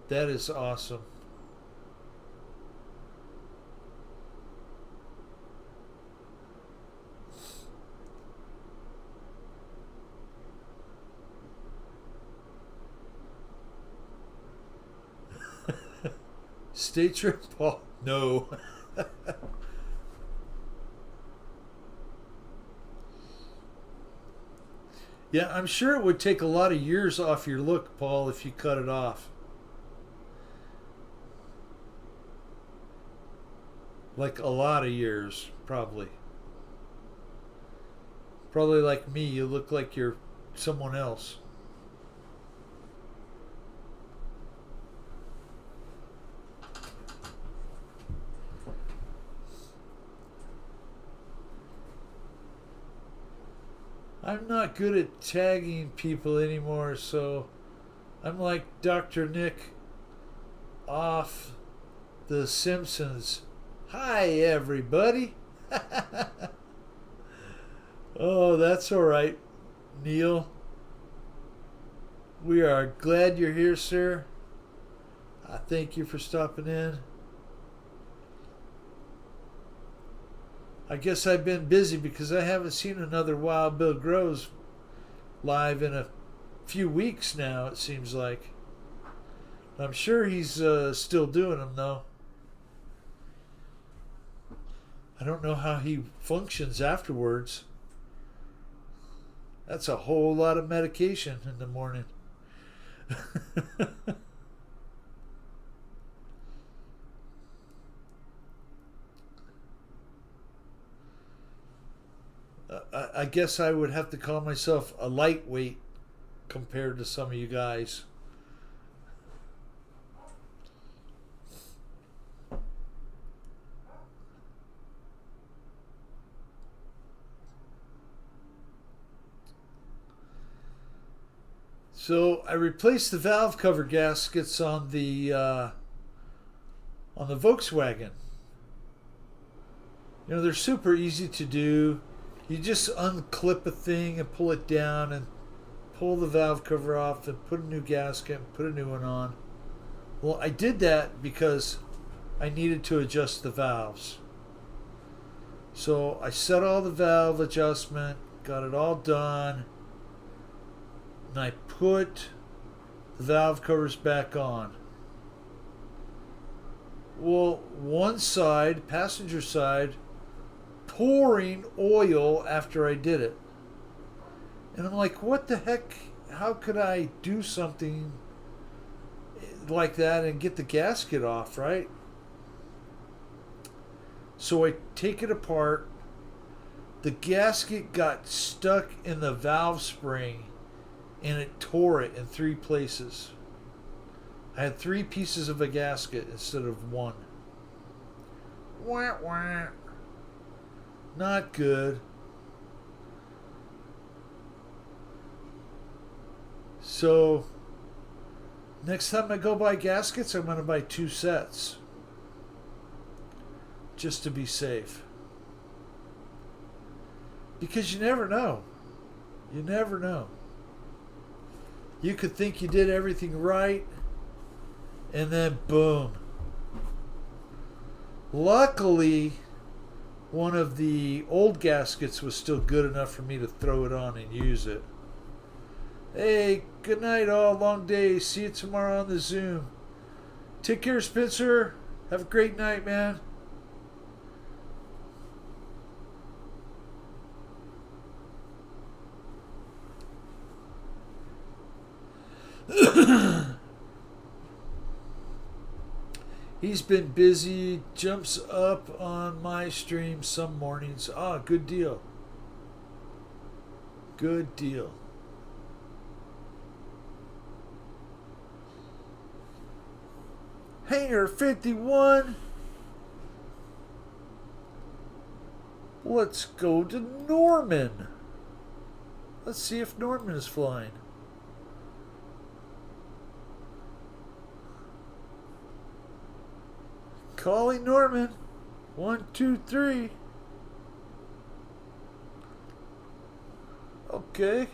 That is awesome. Stay trim, Paul. No. Yeah, I'm sure it would take a lot of years off your look, Paul, if you cut it off. Like a lot of years, probably. Probably like me, you look like you're someone else. I'm not good at tagging people anymore, so I'm like Dr. Nick off The Simpsons. Hi, everybody. Oh, that's all right, Neil. We are glad you're here, sir. I thank you for stopping in. I guess I've been busy because I haven't seen another Wild Bill Grows live in a few weeks now, it seems like. I'm sure he's still doing them, though. I don't know how he functions afterwards. That's a whole lot of medication in the morning. I guess I would have to call myself a lightweight compared to some of you guys. So I replaced the valve cover gaskets on the Volkswagen. You know, they're super easy to do. You just unclip a thing and pull it down and pull the valve cover off and put a new gasket and put a new one on. Well, I did that because I needed to adjust the valves. So I set all the valve adjustment, got it all done, and I put the valve covers back on. Well, one side, passenger side, pouring oil after I did it. And I'm like, what the heck? How could I do something like that and get the gasket off, right? So I take it apart. The gasket got stuck in the valve spring and it tore it in 3 places. I had 3 pieces of a gasket instead of 1. Wah, wah. Not good. So Next time I go buy gaskets, I'm going to buy 2 sets. Just to be safe. Because you never know. You never know. You could think you did everything right, and then boom. Luckily, one of the old gaskets was still good enough for me to throw it on and use it. Hey, good night all. Long day. See you tomorrow on the Zoom. Take care, Spencer. Have a great night, man. He's been busy. Jumps up on my stream some mornings. Ah, good deal. Good deal. Hangar 51. Let's go to Norman. Let's see if Norman is flying. Calling Norman. 1, 2, 3. Okay.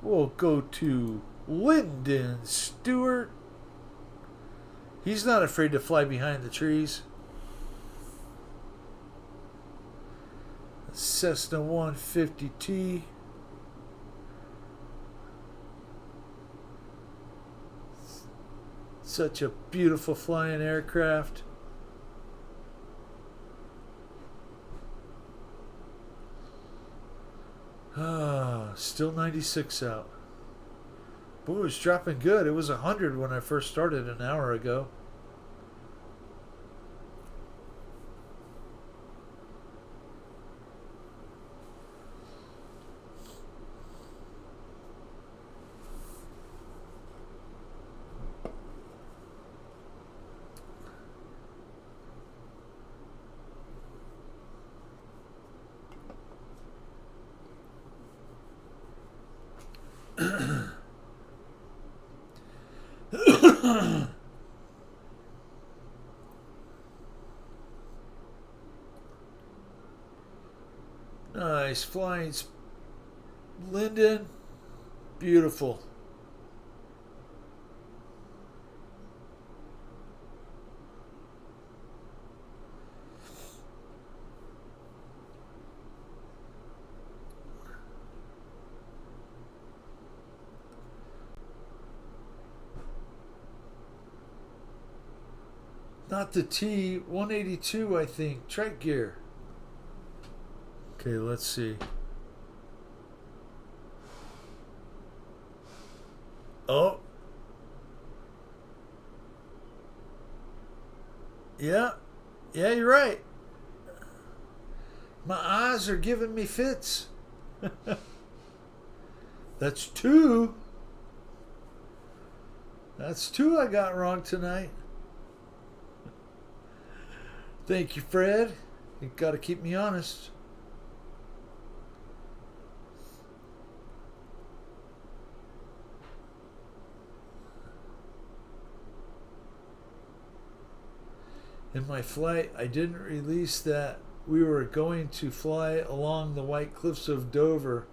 We'll go to Lyndon Stewart. He's not afraid to fly behind the trees. Cessna 150T. Such a beautiful flying aircraft. Ah, still 96 out. Boy, it's dropping good. It was 100 when I first started an hour ago. Nice flying, Lyndon. Beautiful. Not the T-182, I think. Trike gear. Okay, let's see. Oh. Yeah. Yeah, you're right. My eyes are giving me fits. That's 2. That's 2 I got wrong tonight. Thank you, Fred. You've got to keep me honest. In my flight, I didn't release that we were going to fly along the White Cliffs of Dover.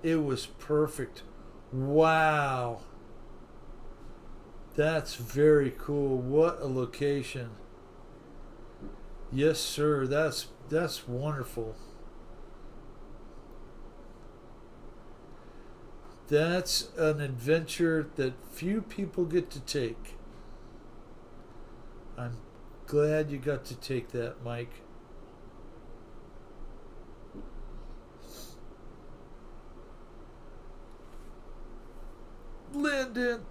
It was perfect. Wow. That's very cool. What a location. Yes, sir. That's wonderful. That's an adventure that few people get to take. I'm glad you got to take that, Mike. Lyndon,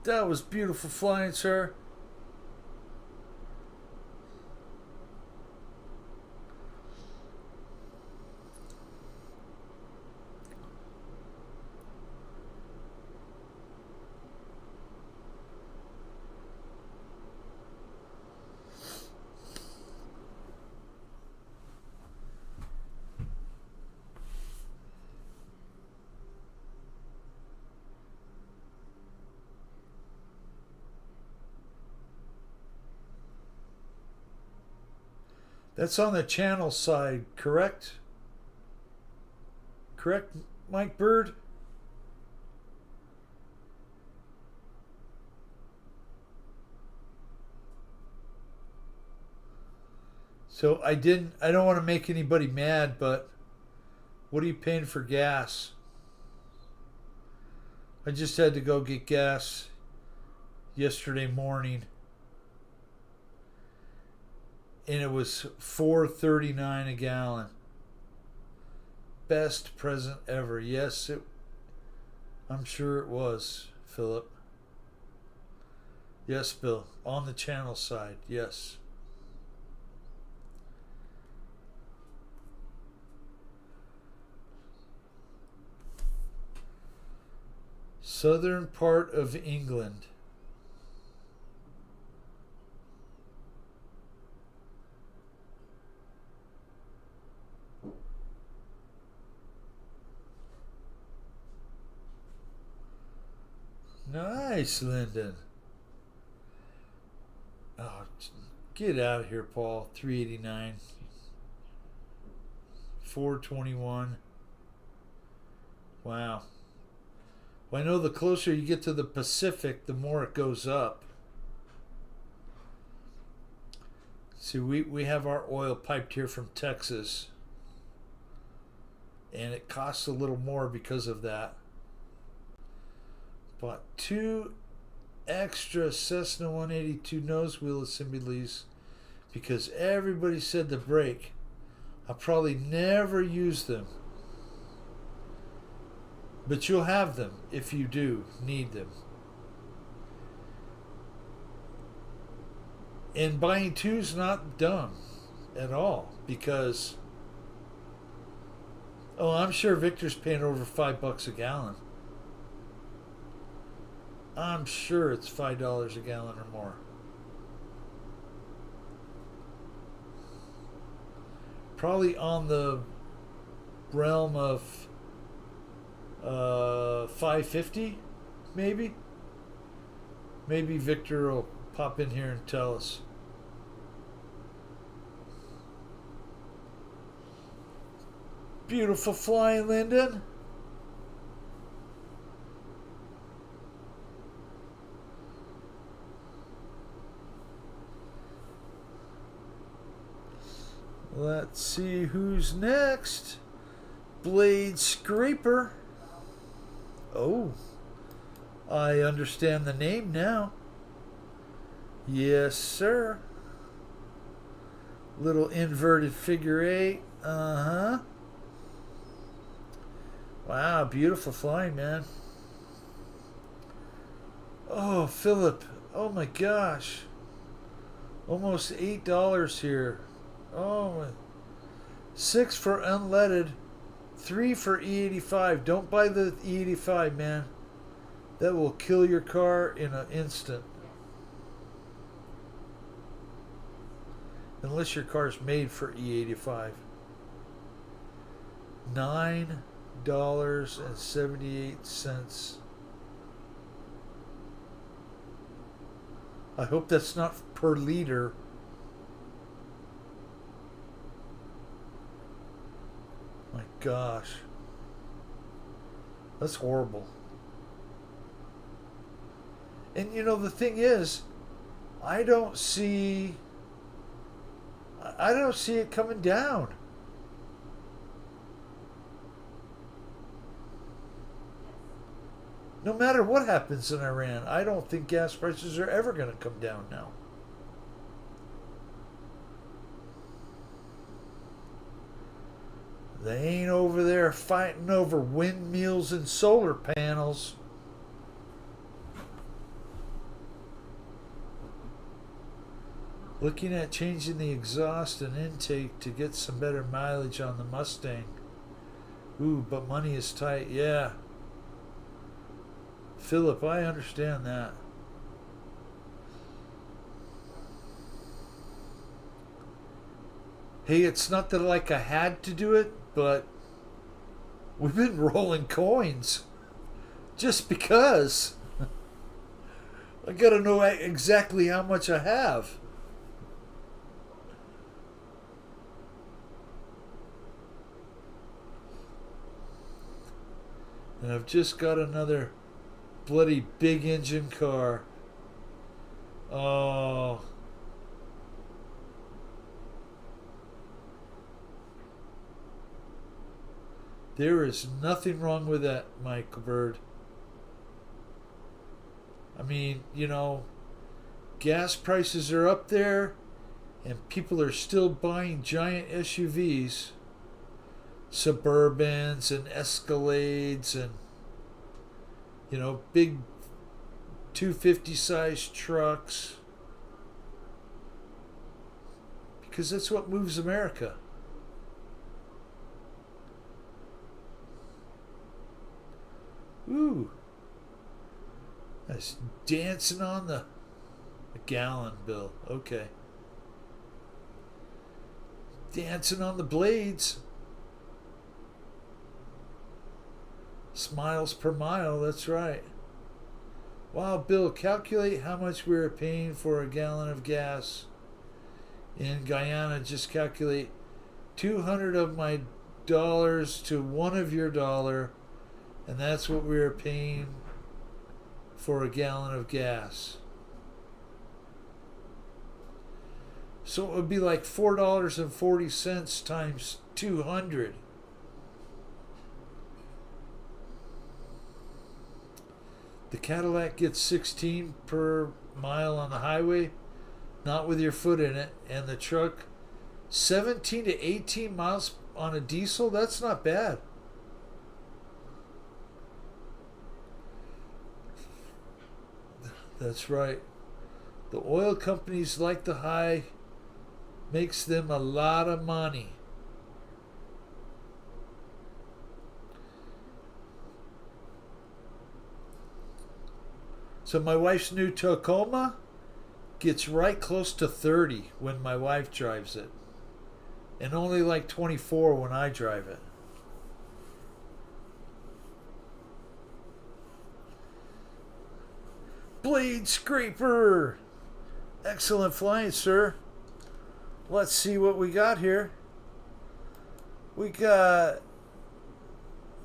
that was beautiful flying, sir. That's on the channel side, correct? Correct, Mike Bird? So I don't want to make anybody mad, but what are you paying for gas? I just had to go get gas yesterday morning and it was $4.39 a gallon. Best present ever. Yes, I'm sure it was, Philip. Yes, Bill. On the channel side, yes. Southern part of England. Nice, Lyndon. Oh, get out of here, Paul. 389. 421. Wow. Well, I know the closer you get to the Pacific, the more it goes up. See, we have our oil piped here from Texas. And it costs a little more because of that. Bought 2 extra Cessna 182 nose wheel assemblies because everybody said to break. I'll probably never use them. But you'll have them if you do need them. And buying 2's not dumb at all because, oh, I'm sure Victor's paying over $5 a gallon. I'm sure it's $5 a gallon or more. Probably on the realm of $5.50, maybe. Maybe Victor will pop in here and tell us. Beautiful flying, Lyndon. Let's see who's next. Blade Scraper. Oh, I understand the name now. Yes, sir. Little inverted figure 8. Uh-huh. Wow, beautiful flying, man. Oh, Philip. Oh my gosh. Almost $8 here. Oh, 6 for unleaded, 3 for E85. Don't buy the E85, man. That will kill your car in an instant. Unless your car's made for E85. $9.78. I hope that's not per liter. My gosh. That's horrible. And you know, the thing is, I don't see it coming down. No matter what happens in Iran, I don't think gas prices are ever going to come down now. They ain't over there fighting over windmills and solar panels. Looking at changing the exhaust and intake to get some better mileage on the Mustang. Ooh, but money is tight. Yeah. Philip, I understand that. Hey, it's not that like I had to do it, but we've been rolling coins just because. I gotta know exactly how much I have. And I've just got another bloody big engine car. Oh. There is nothing wrong with that, Michael Bird. I mean, gas prices are up there and people are still buying giant SUVs, Suburbans and Escalades and, big 250 size trucks. Because that's what moves America. Ooh. That's dancing on a gallon, Bill. Okay. Dancing on the blades. Smiles per mile, that's right. Wow, Bill, calculate how much we're paying for a gallon of gas. In Guyana, just calculate 200 of my dollars to one of your dollar, and that's what we're paying for a gallon of gas. So it would be like $4.40 times 200. The Cadillac gets 16 per mile on the highway, not with your foot in it, and the truck 17 to 18 miles on a diesel. That's not bad. That's right. The oil companies like the high, makes them a lot of money. So my wife's new Tacoma gets right close to 30 when my wife drives it, and only like 24 when I drive it. Blade Scraper! Excellent flying, sir. Let's see what we got here. We got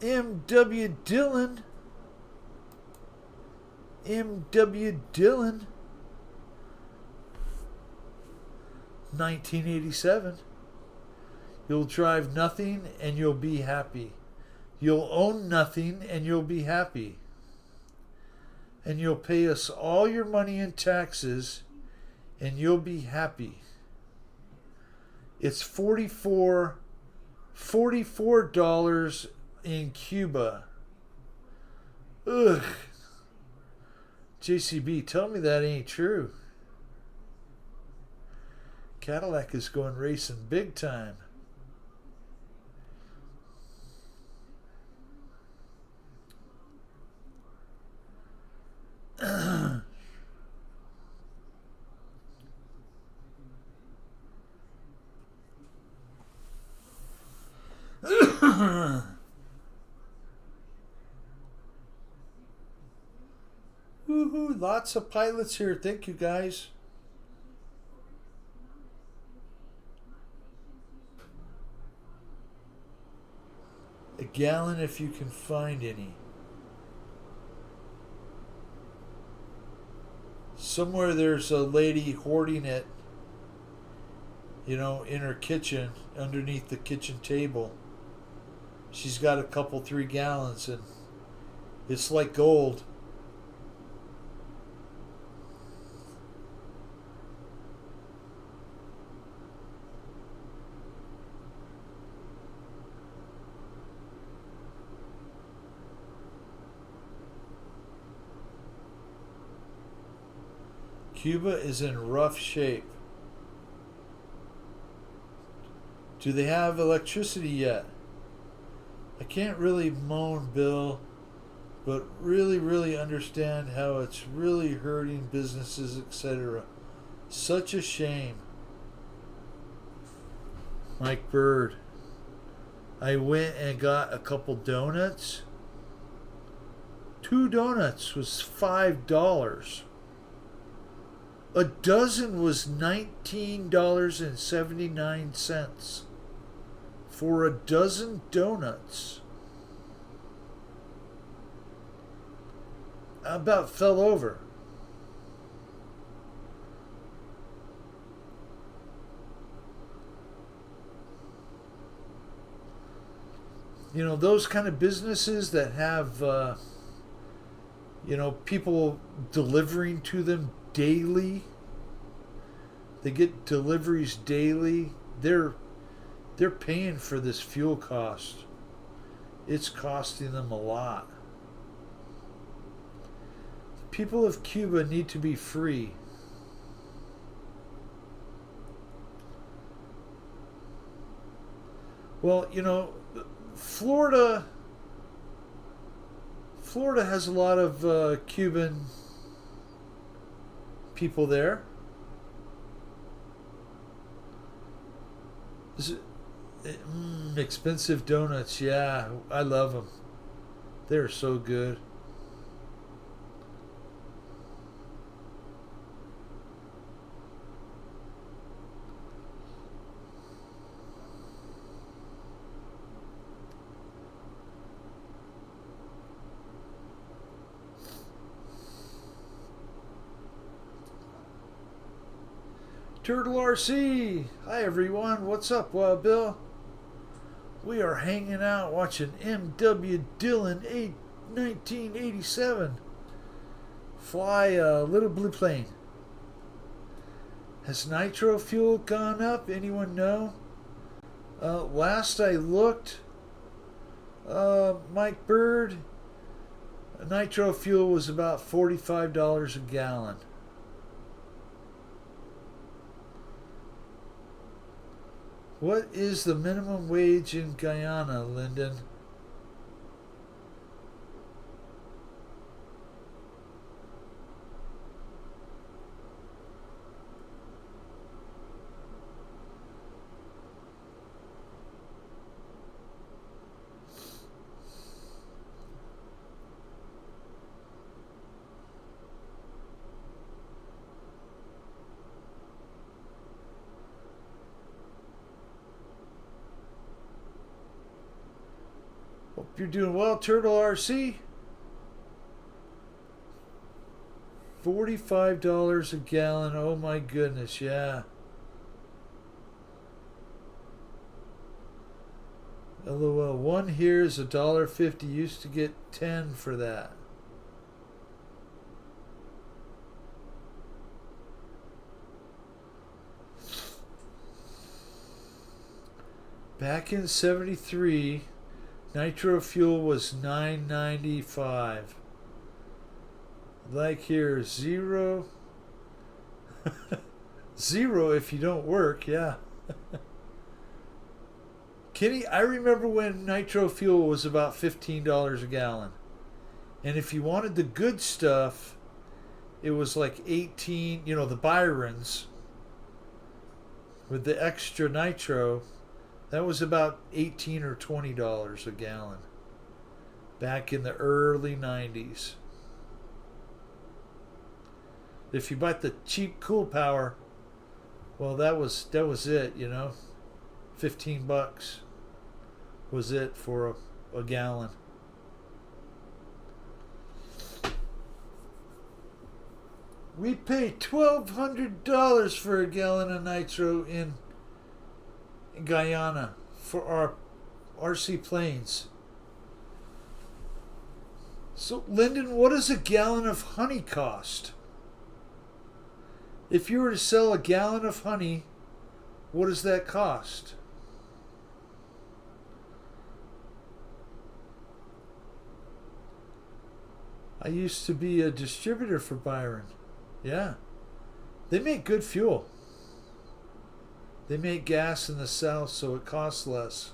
M.W. Dillon. M.W. Dillon. 1987. You'll drive nothing and you'll be happy. You'll own nothing and you'll be happy. And you'll pay us all your money in taxes and you'll be happy. It's $44 in Cuba. Ugh. JCB, tell me that ain't true. Cadillac is going racing big time. Woohoo, lots of pilots here. Thank you, guys. A gallon if you can find any. Somewhere there's a lady hoarding it, in her kitchen, underneath the kitchen table. She's got a couple, 3 gallons, and it's like gold. Cuba is in rough shape. Do they have electricity yet? I can't really moan, Bill, but really understand how it's really hurting businesses, etc. Such a shame. Mike Bird. I went and got a couple donuts. 2 donuts was $5. A dozen was $19.79 for a dozen donuts. about fell over. You know, those kind of businesses that have, people delivering to them daily. They get deliveries daily. They're paying for this fuel cost. It's costing them a lot. The people of Cuba need to be free. Well, Florida has a lot of Cuban people there. Expensive donuts, yeah, I love them. They're so good. Turtle RC, hi everyone, what's up, Wild Bill? We are hanging out watching M.W. Dillon 1987 fly a little blue plane. Has nitro fuel gone up? Anyone know? Last I looked, Mike Bird, nitro fuel was about $45 a gallon. What is the minimum wage in Guyana, Lyndon? Hope you're doing well, Turtle RC. $45 a gallon. Oh my goodness, yeah. LOL. One here is $1.50. Used to get 10 for that. Back in '73, nitro fuel was $9.95. Like here, zero. Zero if you don't work, yeah. Kenny, I remember when nitro fuel was about $15 a gallon. And if you wanted the good stuff, it was like 18, the Byrons with the extra nitro. That was about $18 or $20 a gallon back in the early 90s. If you bought the cheap Cool Power, well, that was it, 15 bucks was it for a gallon. We pay $1,200 for a gallon of nitro in Guyana for our RC planes. So, Lyndon, what does a gallon of honey cost? If you were to sell a gallon of honey, what does that cost? I used to be a distributor for Byron. Yeah. They make good fuel. They make gas in the South, so it costs less.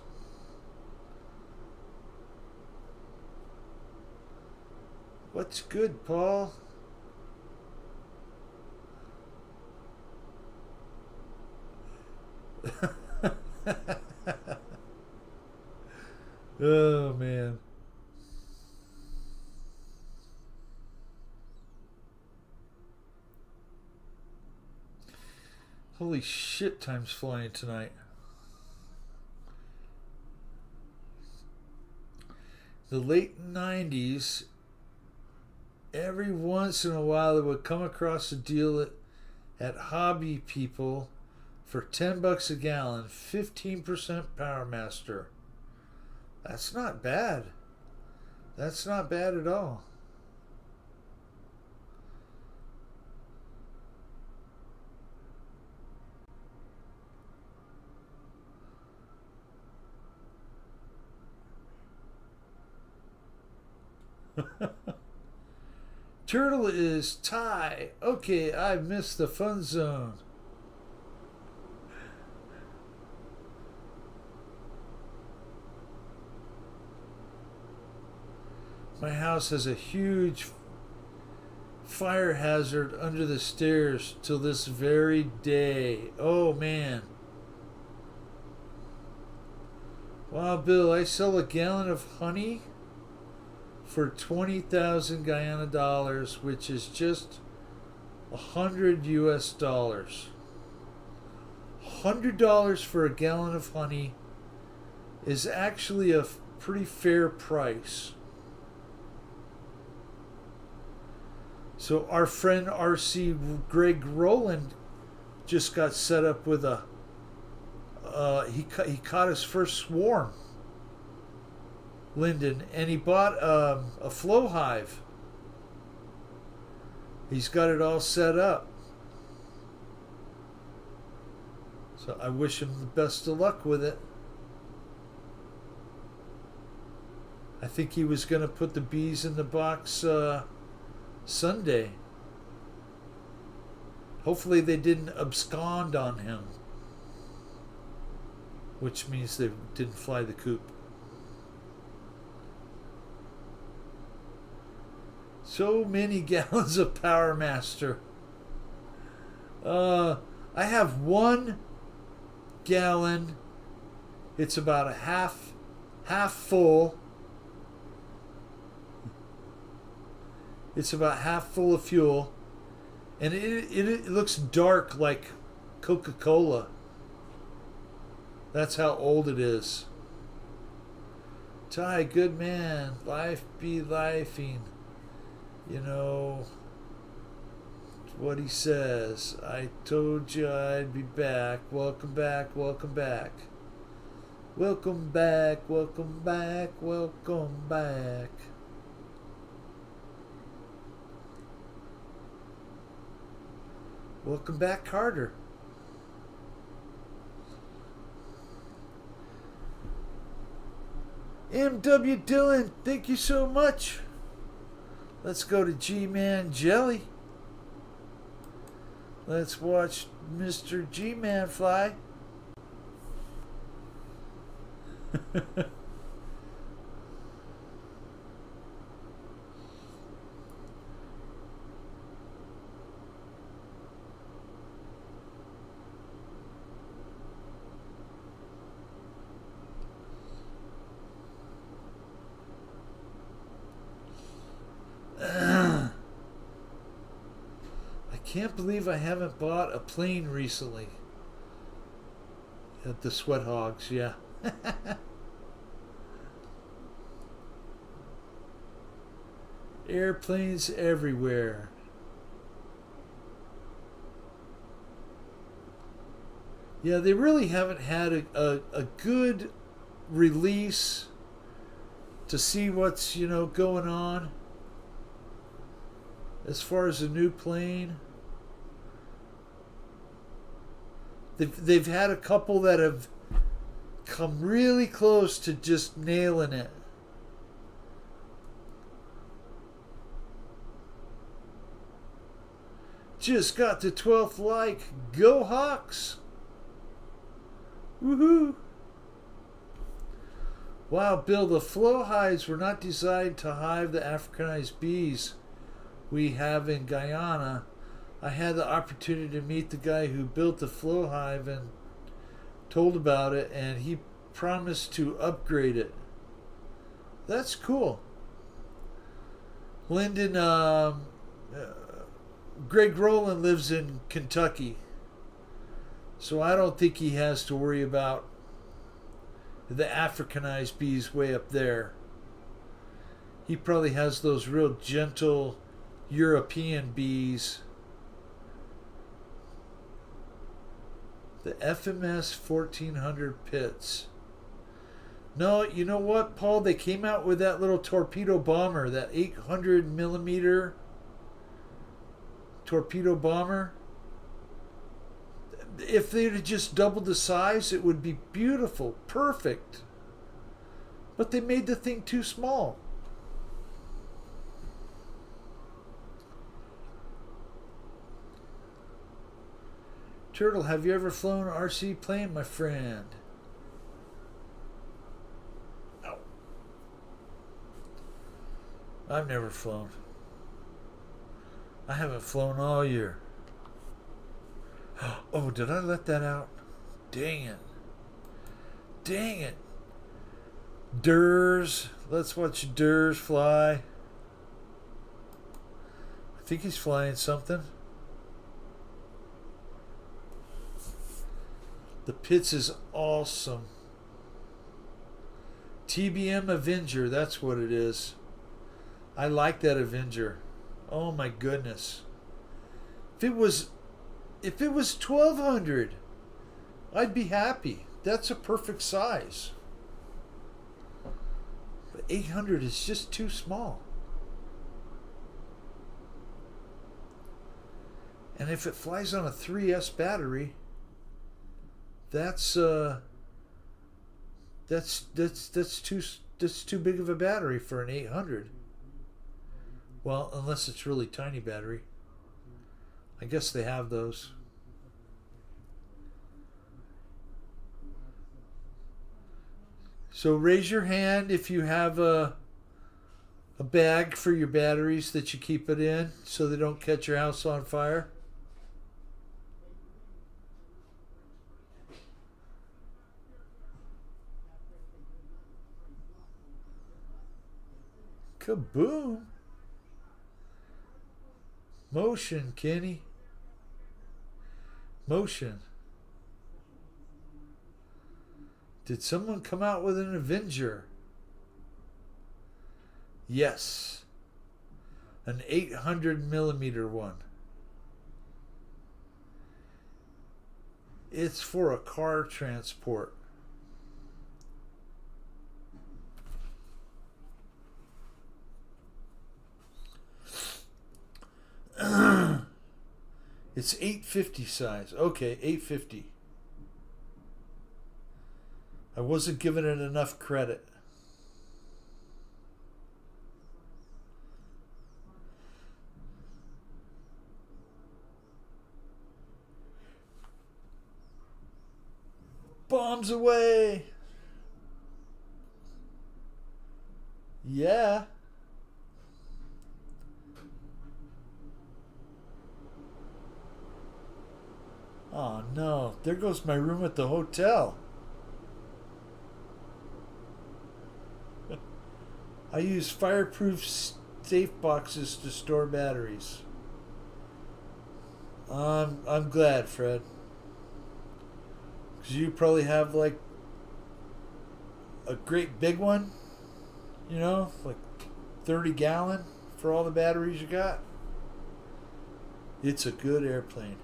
What's good, Paul? Oh, man. Holy shit, time's flying tonight. The late 90s, Every once in a while, I would come across a deal at Hobby People for $10 a gallon, 15% Power Master. That's not bad. That's not bad at all. Turtle is Thai. Okay, I missed the fun zone. My house has a huge fire hazard under the stairs till this very day. Oh man. Wow, Bill, I sell a gallon of honey for 20,000 Guyana dollars, which is just 100 US dollars. $100 for a gallon of honey is actually a pretty fair price. So our friend RC Greg Rowland just got set up with a he caught his first swarm, Lyndon, and he bought a flow hive. He's got it all set up. So I wish him the best of luck with it. I think he was going to put the bees in the box Sunday. Hopefully they didn't abscond on him, which means they didn't fly the coop. So many gallons of Power Master. I have 1 gallon. It's about a half full. It's about half full of fuel, and it looks dark like Coca-Cola. That's how old it is. Ty, good man. Life be lifing. You know what he says. I told you I'd be back. Welcome back, welcome back. Welcome back, welcome back, welcome back. Welcome back, Carter. M.W. Dillon, thank you so much. Let's go to G-Man Jelly. Let's watch Mr. G-Man fly. I can't believe I haven't bought a plane recently. At the Sweat Hogs, yeah. Airplanes everywhere. Yeah, they really haven't had a good release to see what's, going on as far as a new plane. They've had a couple that have come really close to just nailing it. Just got the 12th like. Go Hawks! Woohoo! Wow, Bill, the flow hives were not designed to hive the Africanized bees we have in Guyana. I had the opportunity to meet the guy who built the flow hive and told about it, and he promised to upgrade it. That's cool. Lyndon, Greg Rowland lives in Kentucky, so I don't think he has to worry about the Africanized bees way up there. He probably has those real gentle European bees. The FMS 1400 pits. No, you know what, Paul? They came out with that little torpedo bomber, that 800 millimeter torpedo bomber. If they'd have just doubled the size, it would be beautiful, perfect. But they made the thing too small. Turtle, have you ever flown an RC plane, my friend? No. I've never flown. I haven't flown all year. Oh, did I let that out? Dang it. Dang it. Durs. Let's watch Durs fly. I think he's flying something. The Pitts is awesome. TBM Avenger, that's what it is. I like that Avenger. Oh my goodness. If it was 1200, I'd be happy. That's a perfect size. But 800 is just too small. And if it flies on a 3S battery, that's too big of a battery for an 800. Well, unless it's really tiny battery. I guess they have those. So raise your hand if you have a bag for your batteries that you keep it in so they don't catch your house on fire. Kaboom! Motion, Kenny. Motion. Did someone come out with an Avenger? Yes. An 800 millimeter one. It's for a car transport. It's 850 size. Okay, 850. I wasn't giving it enough credit. Bombs away. Yeah. Oh no, there goes my room at the hotel. I use fireproof safe boxes to store batteries. I'm glad, Fred. Because you probably have like a great big one, you know, like 30 gallon for all the batteries you got. It's a good airplane.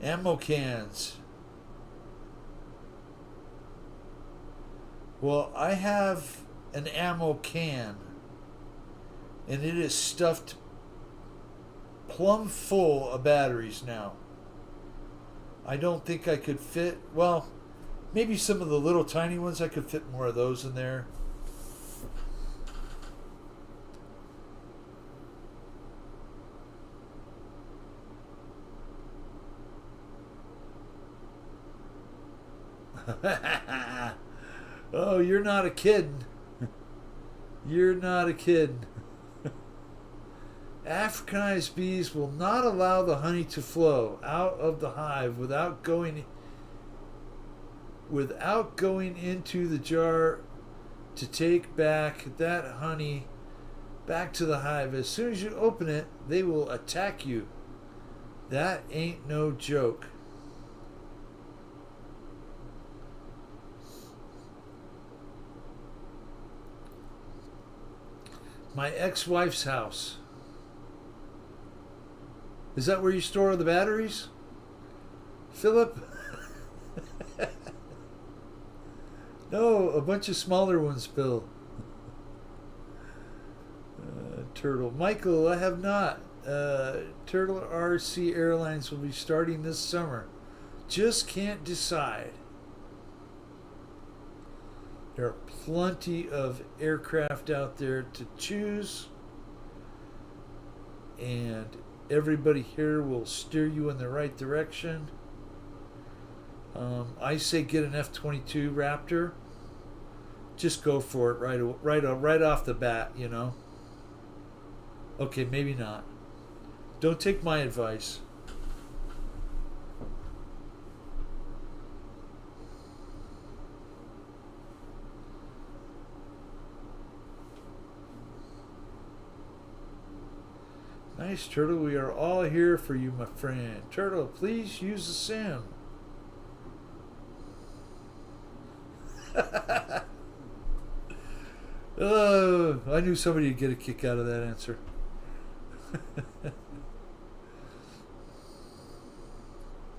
Ammo cans. Well, I have an ammo can, and it is stuffed plumb full of batteries now. I don't think I could fit, well, maybe some of the little tiny ones, I could fit more of those in there. Oh, you're not a kid. You're not a kid. Africanized bees will not allow the honey to flow out of the hive without going into the jar to take back that honey back to the hive. As soon as you open it, they will attack you. That ain't no joke. My ex-wife's house. Is that where you store the batteries, Philip? No, a bunch of smaller ones, Bill. Turtle. Michael, I have not. Turtle RC Airlines will be starting this summer. Just can't decide. There are plenty of aircraft out there to choose, and everybody here will steer you in the right direction. I say get an F-22 Raptor. Just go for it right off the bat, you know. Okay, maybe not. Don't take my advice. Nice, Turtle. We are all here for you, my friend. Turtle, please use the sim. I knew somebody would get a kick out of that answer.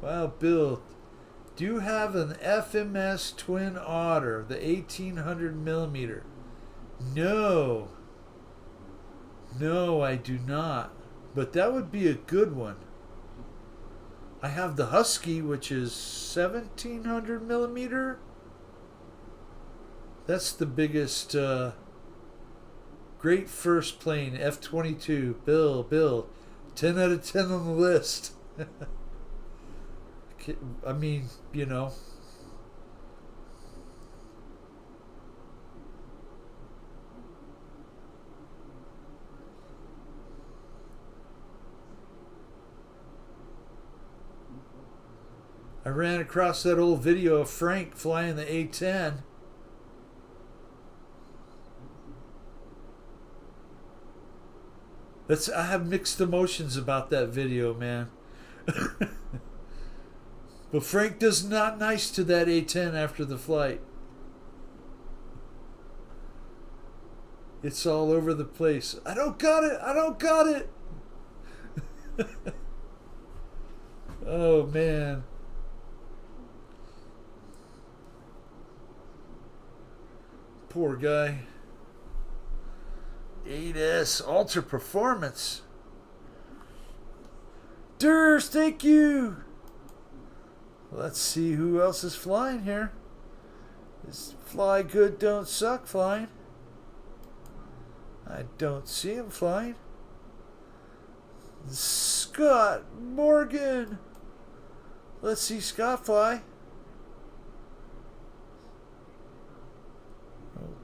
Wow, Bill, do you have an FMS Twin Otter, the 1800 millimeter? No, I do not. But that would be a good one. I have the Husky, which is 1700 millimeter. That's the biggest. Great first plane, F-22. Bill, 10 out of 10 on the list. I mean, you know. I ran across that old video of Frank flying the A-10. I have mixed emotions about that video, man. But Frank does not nice to that A-10 after the flight. It's all over the place. I don't got it. Oh, man. Poor guy. 8S Ultra Performance. Durst, thank you. Let's see who else is flying here. Is Fly Good Don't Suck flying? I don't see him flying. Scott Morgan. Let's see Scott fly.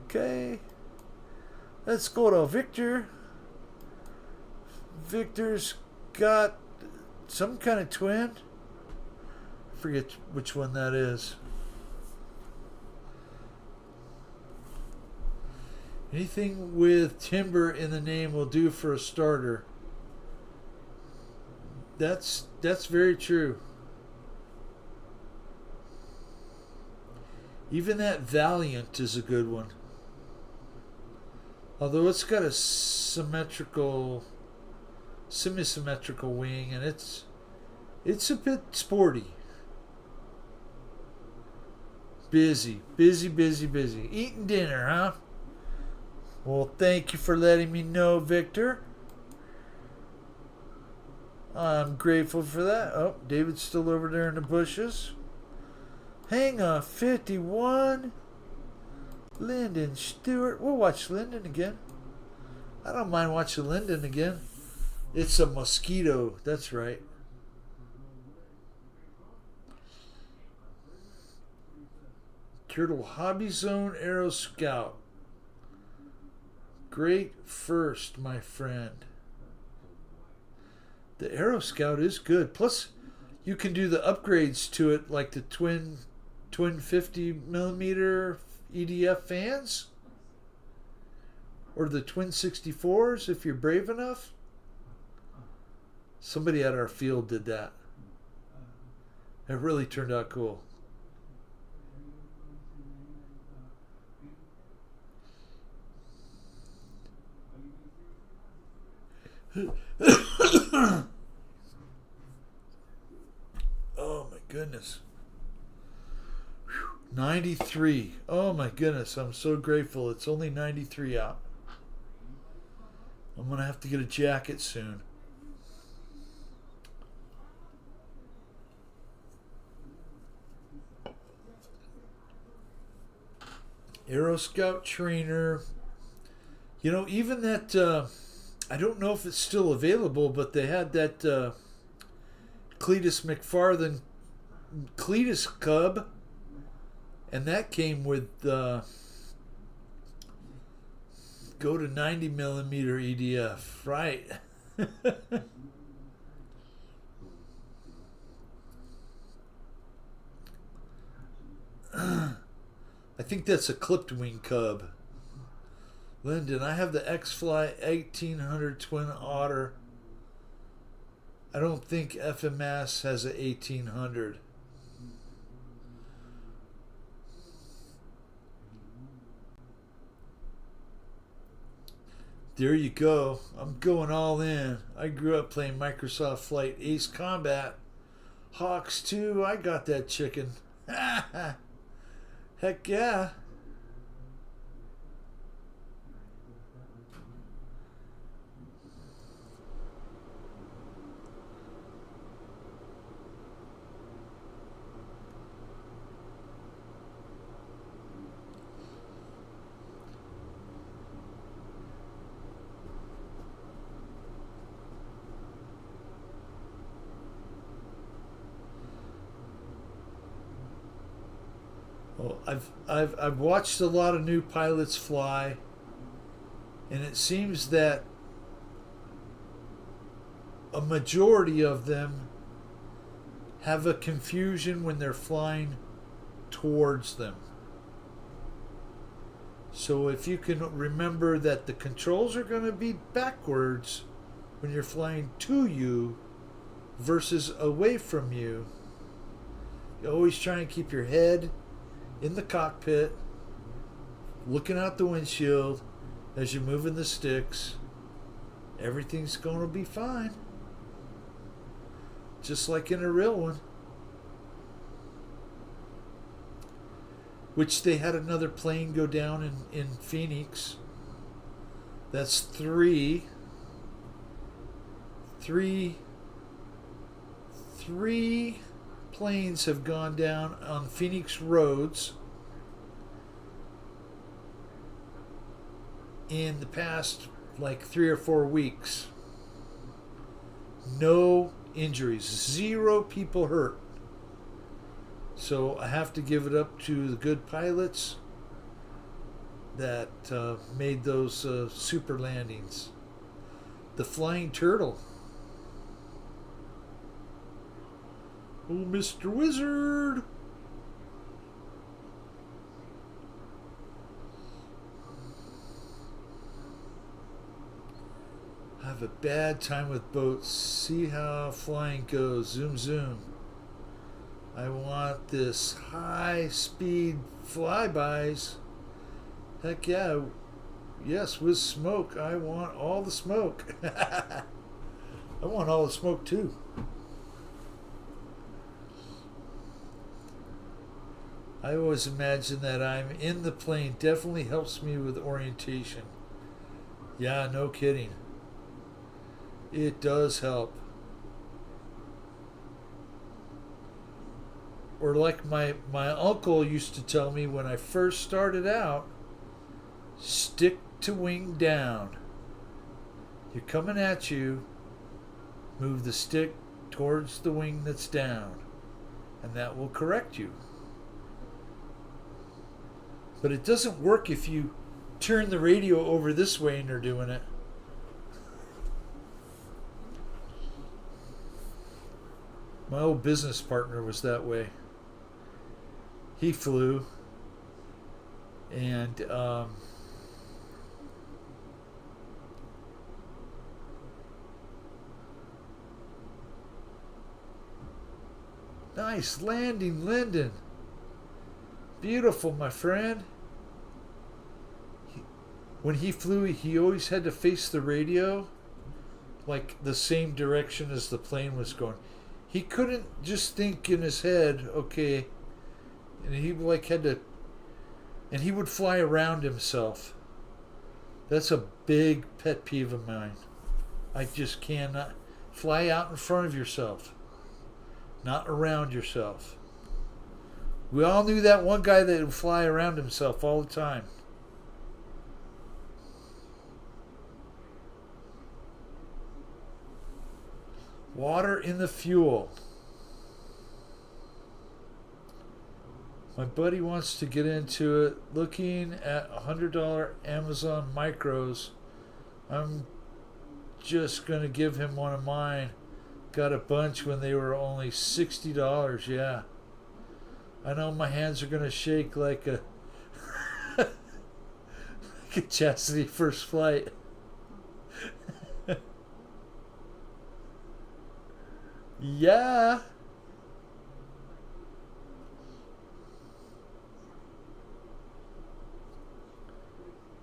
Okay. Let's go to Victor. Victor's got some kind of twin. I forget which one that is. Anything with timber in the name will do for a starter. That's very true. Even that Valiant is a good one. Although it's got a semi-symmetrical wing, and it's a bit sporty. Busy. Eating dinner, huh? Well, thank you for letting me know, Victor. I'm grateful for that. Oh, David's still over there in the bushes. Hang on, 51. Lyndon Stewart. We'll watch Lyndon again. I don't mind watching Lyndon again. It's a mosquito. That's right. Turtle Hobby Zone Aero Scout. Great first, my friend. The Aero Scout is good. Plus, you can do the upgrades to it, like the twin 50mm EDF fans, or the twin 64s if you're brave enough. Somebody at our field did that. It really turned out cool. Oh my goodness. 93. Oh my goodness. I'm so grateful. It's only 93 out. I'm going to have to get a jacket soon. Aero Scout trainer. You know, even that, I don't know if it's still available, but they had that Cletus McFarlane Cletus Cub, and that came with go to 90 millimeter EDF, right? I think that's a clipped wing Cub. Lyndon, I have the X-Fly 1800 Twin Otter. I don't think FMS has a 1800. There you go. I'm going all in. I grew up playing Microsoft Flight Ace Combat. Hawks 2, I got that chicken. Heck yeah. Well, I've watched a lot of new pilots fly, and it seems that a majority of them have a confusion when they're flying towards them. So if you can remember that the controls are going to be backwards when you're flying to you versus away from you, you always try and keep your head in the cockpit, looking out the windshield as you're moving the sticks. Everything's going to be fine. Just like in a real one. Which they had another plane go down in Phoenix. That's three planes have gone down on Phoenix roads in the past like 3 or 4 weeks. No injuries, 0 people hurt. So I have to give it up to the good pilots that made those super landings. The Flying Turtle. Oh, Mr. Wizard! I have a bad time with boats. See how flying goes. Zoom, zoom. I want this high-speed flybys. Heck yeah. Yes, with smoke. I want all the smoke. I want all the smoke too. I always imagine that I'm in the plane. Definitely helps me with orientation. Yeah, no kidding. It does help. Or like my uncle used to tell me when I first started out, stick to wing down. You're coming at you, move the stick towards the wing that's down, and that will correct you. But it doesn't work if you turn the radio over this way and they're doing it. My old business partner was that way. He flew, and nice landing, Lyndon. Beautiful, my friend. When he flew, he always had to face the radio like the same direction as the plane was going. He couldn't just think in his head, okay, and he like had to, and he would fly around himself. That's a big pet peeve of mine. I just cannot fly out in front of yourself, not around yourself. We all knew that one guy that would fly around himself all the time. Water in the fuel. My buddy wants to get into it. Looking at $100 Amazon micros. I'm just going to give him one of mine. Got a bunch when they were only $60. Yeah. I know my hands are going to shake like a like a Chastity first flight. Yeah.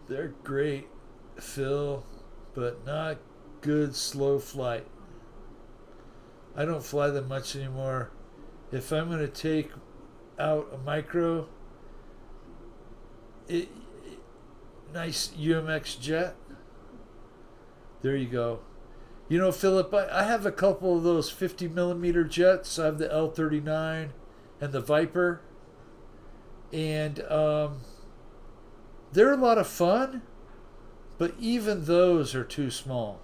They're great, Phil, but not good slow flight. I don't fly them much anymore. If I'm going to take out a micro, it, nice UMX jet. There you go. You know, Philip, I have a couple of those 50 millimeter jets. I have the L-39 and the Viper. And they're a lot of fun, but even those are too small.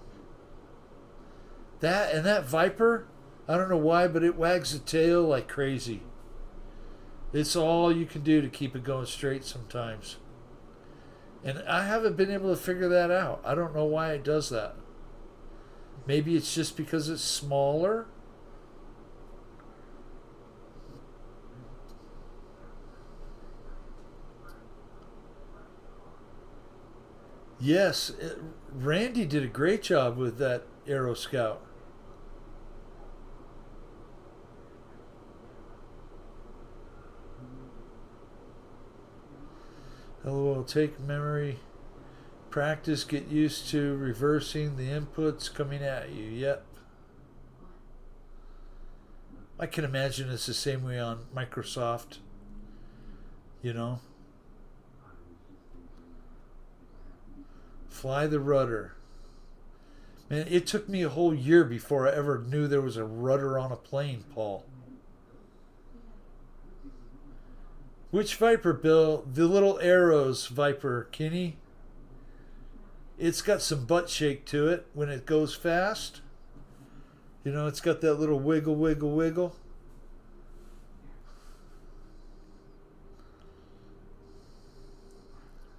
That Viper, I don't know why, but it wags the tail like crazy. It's all you can do to keep it going straight sometimes. And I haven't been able to figure that out. I don't know why it does that. Maybe it's just because it's smaller. Yes, Randy did a great job with that Aero Scout. LOL, take memory practice, get used to reversing the inputs coming at you. Yep. I can imagine it's the same way on Microsoft, you know. Fly the rudder. Man, it took me a whole year before I ever knew there was a rudder on a plane, Paul. Which Viper, Bill? The little arrows Viper, Kenny. It's got some butt shake to it when it goes fast. You know, it's got that little wiggle, wiggle, wiggle.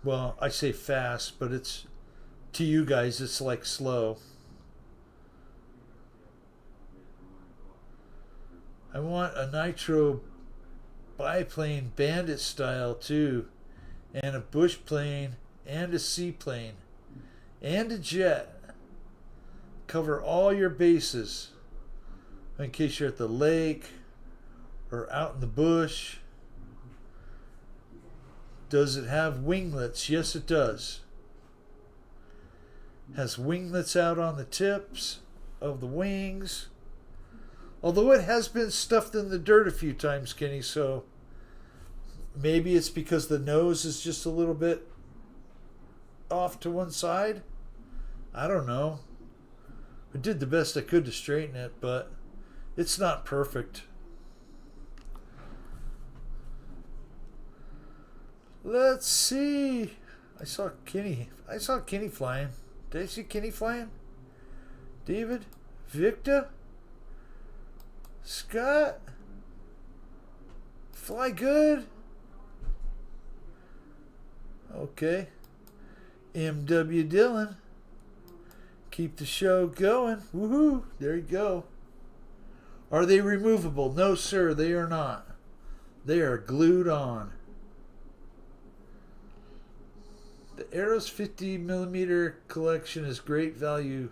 Well, I say fast, but it's, to you guys, it's like slow. I want a nitro biplane bandit style too, and a bush plane and a seaplane and a jet. Cover all your bases in case you're at the lake or out in the bush. Does it have winglets? Yes, it does. Has winglets out on the tips of the wings. Although it has been stuffed in the dirt a few times, Kenny, so maybe it's because the nose is just a little bit off to one side. I don't know. I did the best I could to straighten it, but it's not perfect. Let's see. I saw Kenny flying. Did I see Kenny flying? David? Victor? Scott? Fly good? Okay. M.W. Dillon. Keep the show going. Woohoo. There you go. Are they removable? No, sir, they are not. They are glued on. The Aeros 50mm collection is great value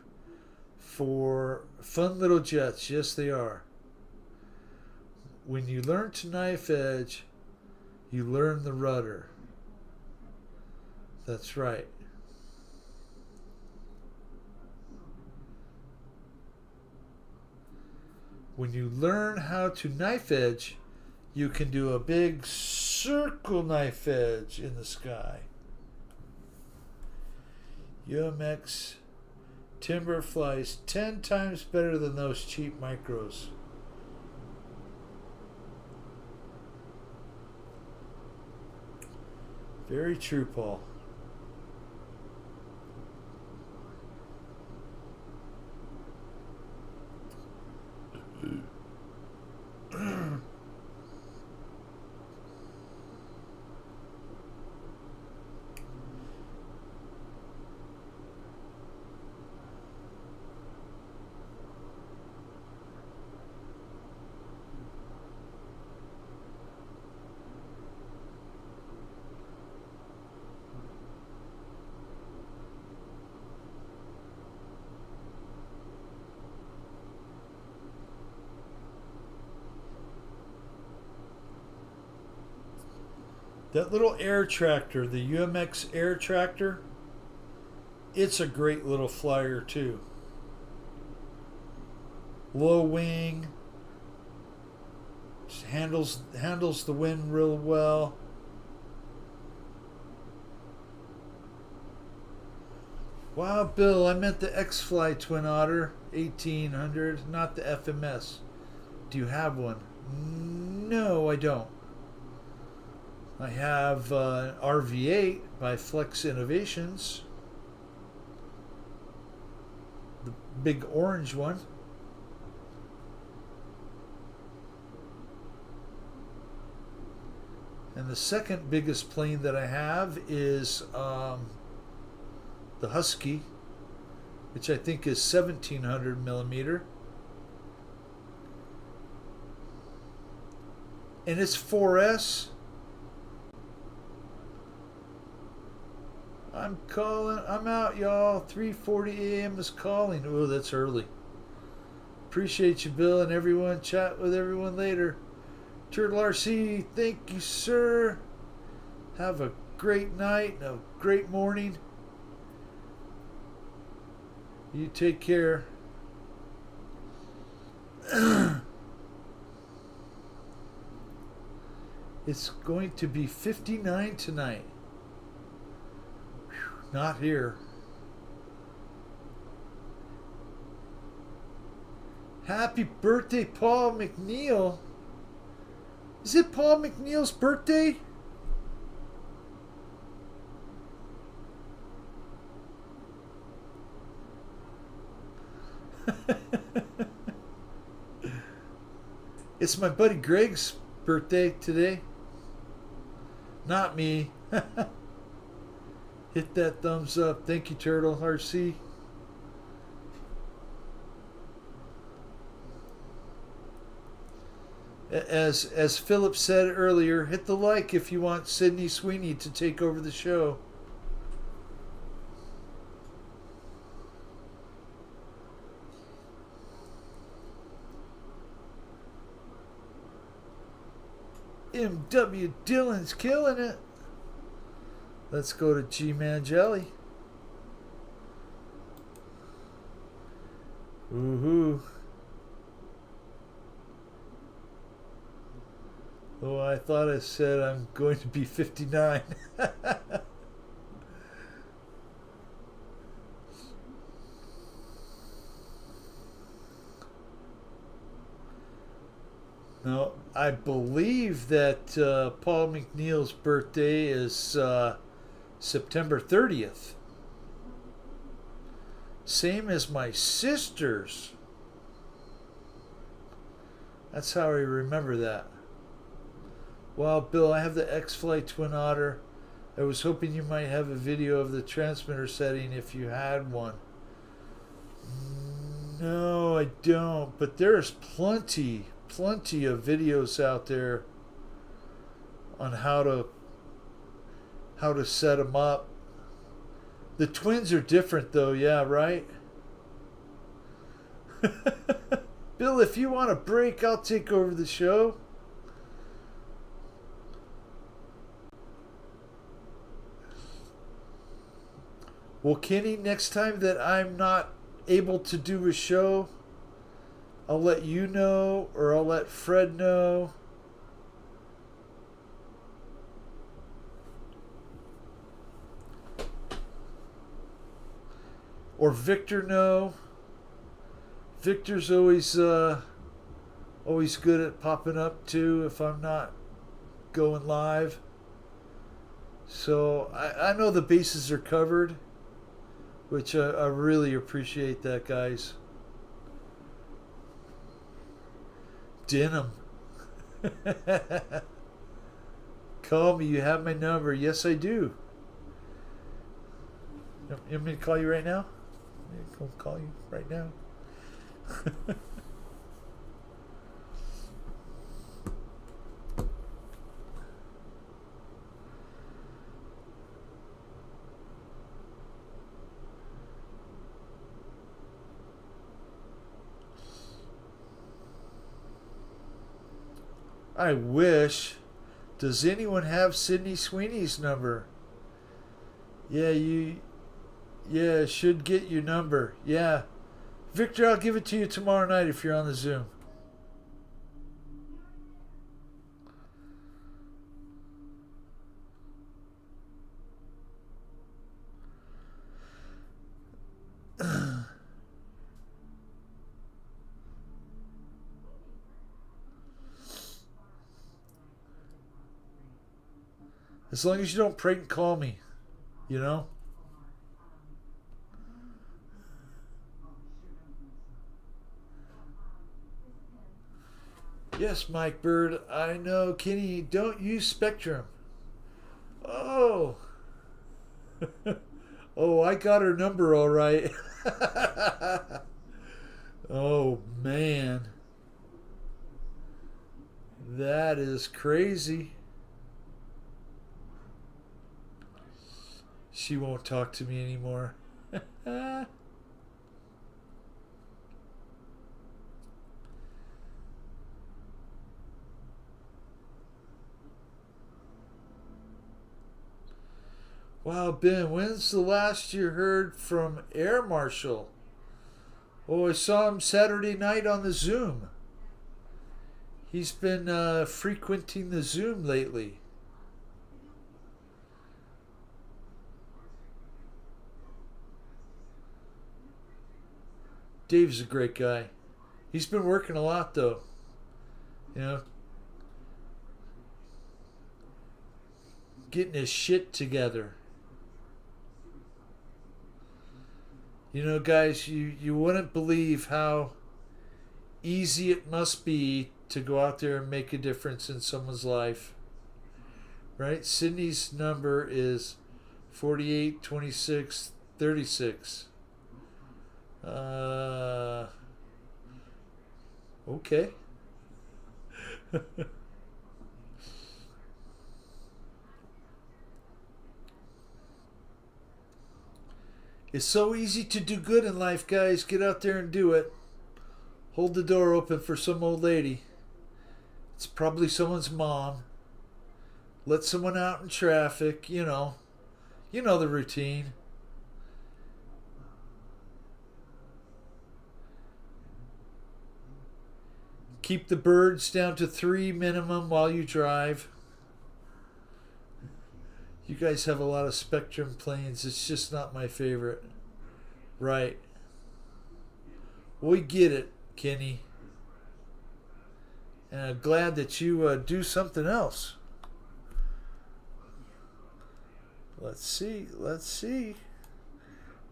for fun little jets. Yes, they are. When you learn to knife edge, you learn the rudder. That's right. When you learn how to knife edge, you can do a big circle knife edge in the sky. UMX timber flies 10 times better than those cheap micros. Very true, Paul. That little air tractor, the UMX air tractor, it's a great little flyer too. Low wing, handles the wind real well. Wow, Bill, I meant the X-Fly Twin Otter 1800, not the FMS. Do you have one? No, I don't. I have an RV8 by Flex Innovations, the big orange one. And the second biggest plane that I have is the Husky, which I think is 1700 millimeter. And it's 4S. I'm out, y'all. 3:40 a.m. is calling. Oh, that's early. Appreciate you, Bill, and everyone. Chat with everyone later. Turtle RC, thank you, sir. Have a great night and a great morning. You take care. It's going to be 59 tonight. Not here. Happy birthday, Paul McNeil. Is it Paul McNeil's birthday? It's my buddy Greg's birthday today. Not me. Hit that thumbs up. Thank you, Turtle RC. As Philip said earlier, hit the like if you want Sydney Sweeney to take over the show. MW Dylan's killing it. Let's go to G-Man Jelly. Woohoo. Oh, I thought I said I'm going to be 59. No, I believe that Paul McNeil's birthday is September 30th. Same as my sister's. That's how I remember that. Well, Bill, I have the X-Fly Twin Otter. I was hoping you might have a video of the transmitter setting if you had one. No, I don't. But there's plenty of videos out there on how to set them up. The twins are different though, yeah, right? Bill, if you want a break, I'll take over the show. Well, Kenny, next time that I'm not able to do a show, I'll let you know, or I'll let Fred know. Or Victor know. Victor's always good at popping up too if I'm not going live. So I know the bases are covered, which I really appreciate that, guys. Denim. Call me. You have my number. Yes, I do. You want me to call you right now? I'll call you right now. I wish. Does anyone have Sydney Sweeney's number? Yeah, should get your number. Yeah. Victor, I'll give it to you tomorrow night if you're on the Zoom. As long as you don't prank call me, you know? Yes, Mike Bird, I know. Kenny, don't use Spectrum. Oh. Oh, I got her number all right. Oh, man. That is crazy. She won't talk to me anymore. Wow, Ben, when's the last you heard from Air Marshal? Oh, I saw him Saturday night on the Zoom. He's been frequenting the Zoom lately. Dave's a great guy. He's been working a lot, though. You know, getting his shit together. You know, guys, you wouldn't believe how easy it must be to go out there and make a difference in someone's life. Right? Sydney's number is 482636. Okay. It's so easy to do good in life, guys. Get out there and do it. Hold the door open for some old lady. It's probably someone's mom. Let someone out in traffic, you know. You know the routine. Keep the birds down to 3 minimum while you drive. You guys have a lot of Spectrum planes. It's just not my favorite. Right. We get it, Kenny. And I'm glad that you do something else. Let's see.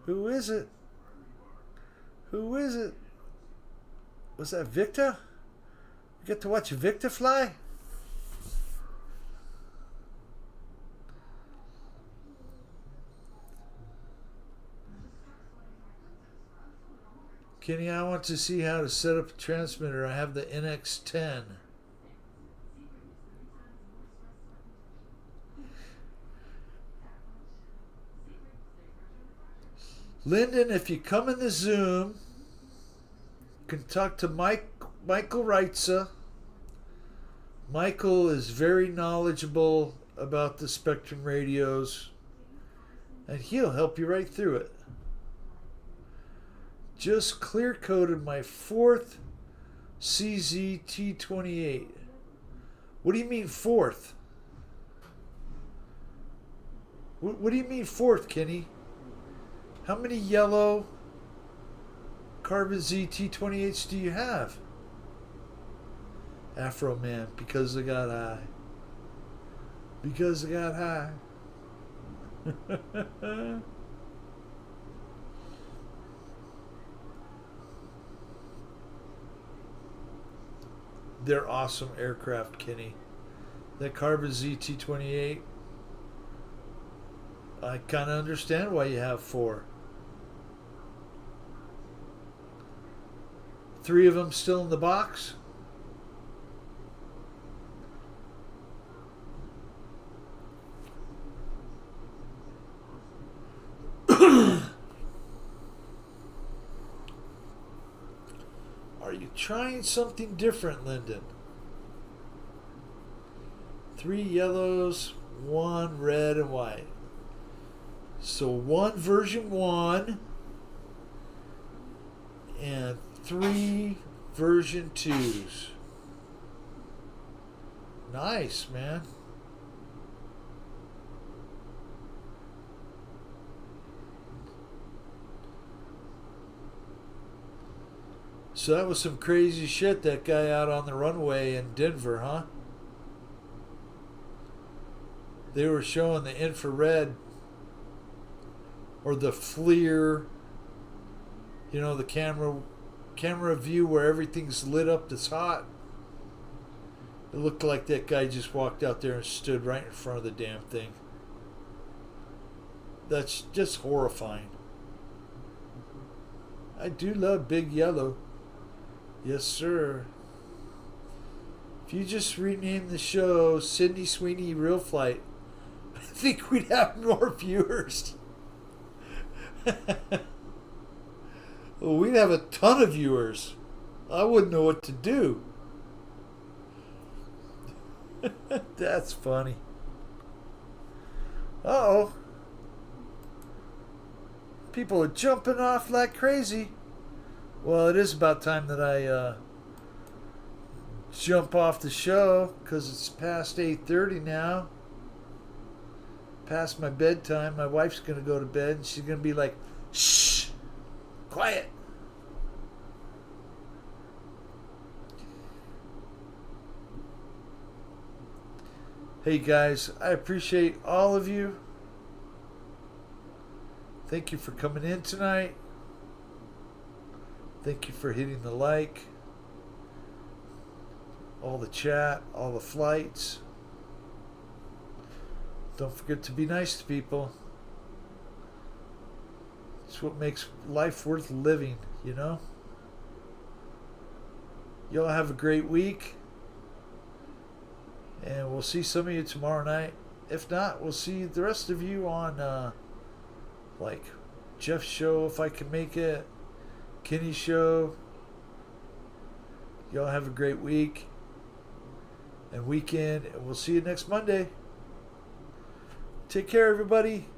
Who is it? Was that Victor? You get to watch Victor fly? Kenny, I want to see how to set up a transmitter. I have the NX10. Lyndon, if you come in the Zoom, you can talk to Michael Reitza. Michael is very knowledgeable about the Spectrum radios, and he'll help you right through it. Just clear coded my 4th CZT-28. What do you mean fourth? What do you mean fourth, Kenny? How many yellow Carbon ZT-28s do you have? Afro Man, because I got high. Because I got high. They're awesome aircraft, Kenny. That Carbon ZT-28, I kind of understand why you have 4. 3 of them still in the box? Are you trying something different, Lyndon? 3 yellows, 1 red and white. So 1 version 1 and 3 version 2s. Nice, man. So that was some crazy shit, that guy out on the runway in Denver, huh? They were showing the infrared or the FLIR, you know, the camera view where everything's lit up that's hot. It looked like that guy just walked out there and stood right in front of the damn thing. That's just horrifying. I do love Big Yellow. Yes, sir. If you just renamed the show Sydney Sweeney Real Flight, I think we'd have more viewers. Well, we'd have a ton of viewers. I wouldn't know what to do. That's funny. Uh-oh. People are jumping off like crazy. Well, it is about time that I jump off the show, because it's past 8:30 now. Past my bedtime. My wife's going to go to bed, and she's going to be like, shh, quiet. Hey guys, I appreciate all of you. Thank you for coming in tonight. Thank you for hitting the like, all the chat, all the flights. Don't forget to be nice to people. It's what makes life worth living, you know? Y'all have a great week. And we'll see some of you tomorrow night. If not, we'll see the rest of you on like Jeff's show if I can make it. Kenny's show. Y'all have a great week and weekend, and we'll see you next Monday. Take care, everybody.